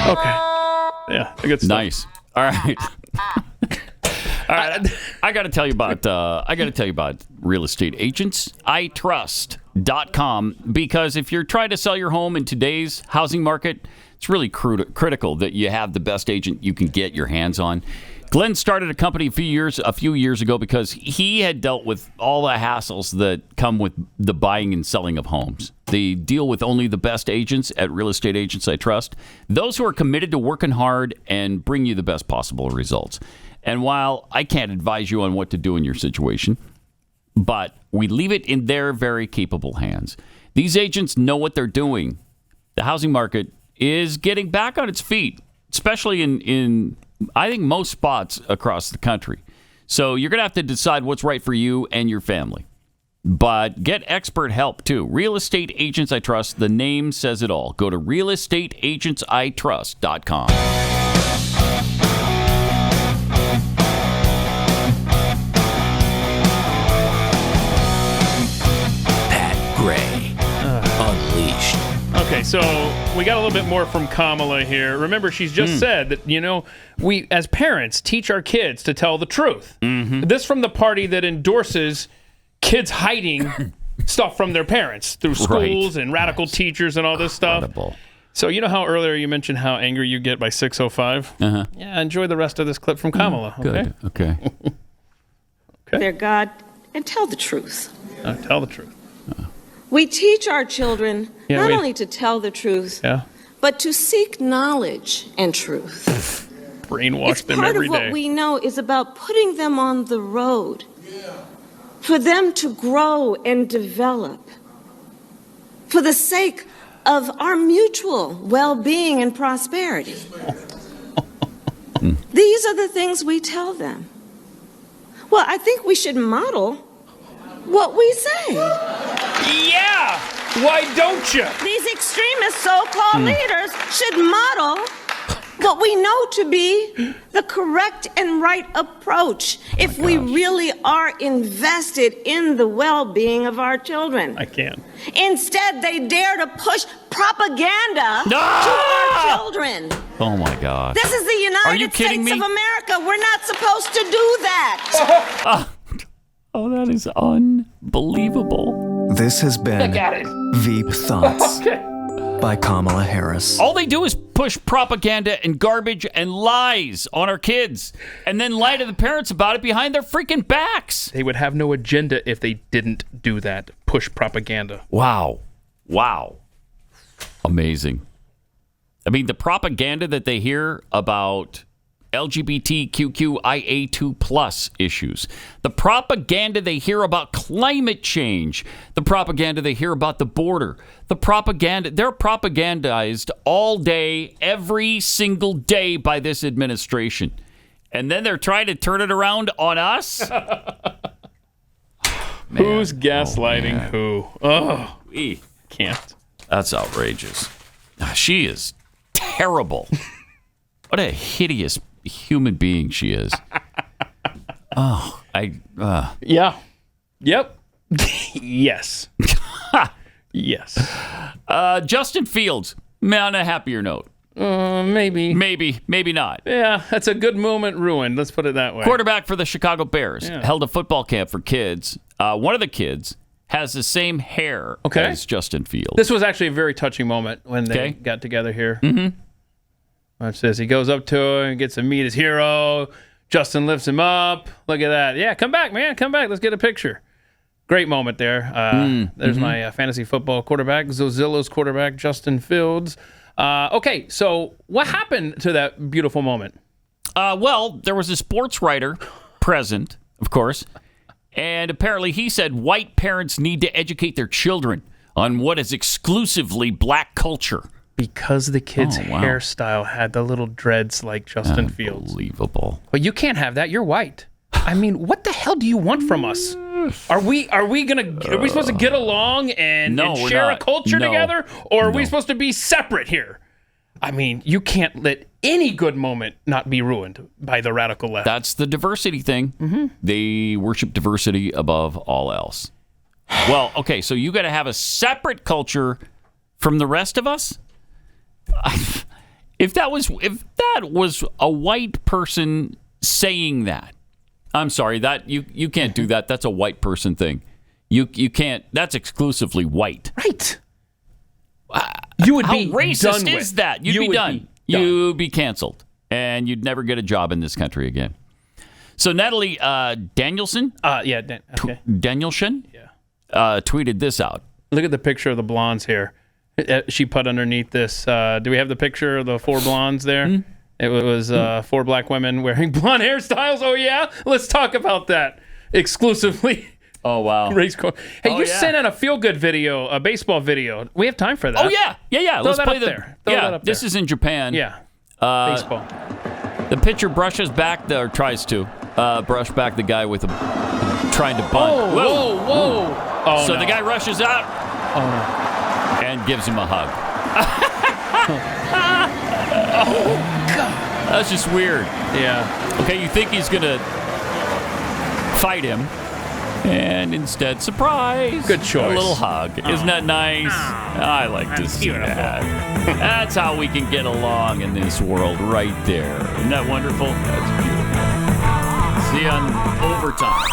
Okay. Yeah, I get stuff. Nice. All right. All right. I got to tell you about real estate agents. iTrust.com, because if you're trying to sell your home in today's housing market, it's really critical that you have the best agent you can get your hands on. Glenn started a company a few years ago because he had dealt with all the hassles that come with the buying and selling of homes. They deal with only the best agents at Real Estate Agents I Trust, those who are committed to working hard and bring you the best possible results. And while I can't advise you on what to do in your situation, but we leave it in their very capable hands. These agents know what they're doing. The housing market is getting back on its feet, especially in I think most spots across the country. So you're going to have to decide what's right for you and your family. But get expert help, too. Real Estate Agents I Trust. The name says it all. Go to realestateagentsitrust.com. Pat Gray, Unleashed. Okay, so we got a little bit more from Kamala here. Remember, she's just said that, we as parents teach our kids to tell the truth. Mm-hmm. This from the party that endorses kids hiding stuff from their parents through schools and radical teachers and all this stuff. So you know how earlier you mentioned how angry you get by 6:05? Uh-huh. Yeah, enjoy the rest of this clip from Kamala. Good. Okay. Their God and tell the truth. Tell the truth. We teach our children not only to tell the truth, but to seek knowledge and truth. Brainwash them every day. Part of what we know is about putting them on the road for them to grow and develop for the sake of our mutual well-being and prosperity. These are the things we tell them. Well, I think we should model what we say. Yeah! Why don't you? These extremist so-called leaders should model what we know to be the correct and right approach if we really are invested in the well-being of our children. I can't. Instead, they dare to push propaganda to our children. Oh, my God. This is the United States of America. We're not supposed to do that. Oh, that is unbelievable. This has been Veep Thoughts by Kamala Harris. All they do is push propaganda and garbage and lies on our kids and then lie to the parents about it behind their freaking backs. They would have no agenda if they didn't do that. Push propaganda. Wow. Amazing. I mean, the propaganda that they hear about LGBTQIA2+ issues, the propaganda they hear about climate change, the propaganda they hear about the border, they're propagandized all day, every single day by this administration. And then they're trying to turn it around on us? Who's gaslighting who? Oh, we can't. That's outrageous. She is terrible. What a hideous human being she is. Yeah. Yep. Yes. Yes. Justin Fields, on a happier note. Maybe not. Yeah, that's a good moment ruined. Let's put it that way. Quarterback for the Chicago Bears held a football camp for kids. One of the kids has the same hair as Justin Fields. This was actually a very touching moment when they got together here. Mm-hmm. Watch this. He goes up to him and gets to meet his hero. Justin lifts him up. Look at that. Yeah, come back, man. Come back. Let's get a picture. Great moment there. There's my fantasy football quarterback, Zozillo's quarterback, Justin Fields. Okay, so what happened to that beautiful moment? Well, there was a sports writer present, of course, and apparently he said white parents need to educate their children on what is exclusively black culture. Because the kid's hairstyle had the little dreads like Justin Fields. Unbelievable. But you can't have that. You're white. I mean, what the hell do you want from us? Are we supposed to get along and share a culture together? Or are we supposed to be separate here? I mean, you can't let any good moment not be ruined by the radical left. That's the diversity thing. Mm-hmm. They worship diversity above all else. Well, okay, so you got to have a separate culture from the rest of us? If that was a white person saying that, I'm sorry, that you can't do that. That's a white person thing. You can't. That's exclusively white. Right. You would How be racist done is with. that? You'd be done. You'd be canceled, and you'd never get a job in this country again. So Natalie Danielson, Danielson, tweeted this out. Look at the picture of the blondes here. She put underneath this. Do we have the picture of the 4 blondes there? Mm-hmm. It was 4 black women wearing blonde hairstyles. Oh yeah, let's talk about that exclusively. Oh wow. Race car. Hey, you sent out a feel-good video, a baseball video. We have time for that. Oh yeah. Let's play there. This is in Japan. Yeah. Baseball. The pitcher brushes back or tries to brush back the guy with trying to bunt. Whoa. Oh, so the guy rushes out. Oh no. And gives him a hug. Oh God. That's just weird. Yeah. Okay, you think he's gonna fight him. And instead, surprise! Good choice. A little hug. Isn't that nice? I like to see that. That's how we can get along in this world, right there. Isn't that wonderful? That's beautiful. See you on Overtime.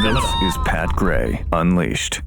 This is Pat Gray Unleashed.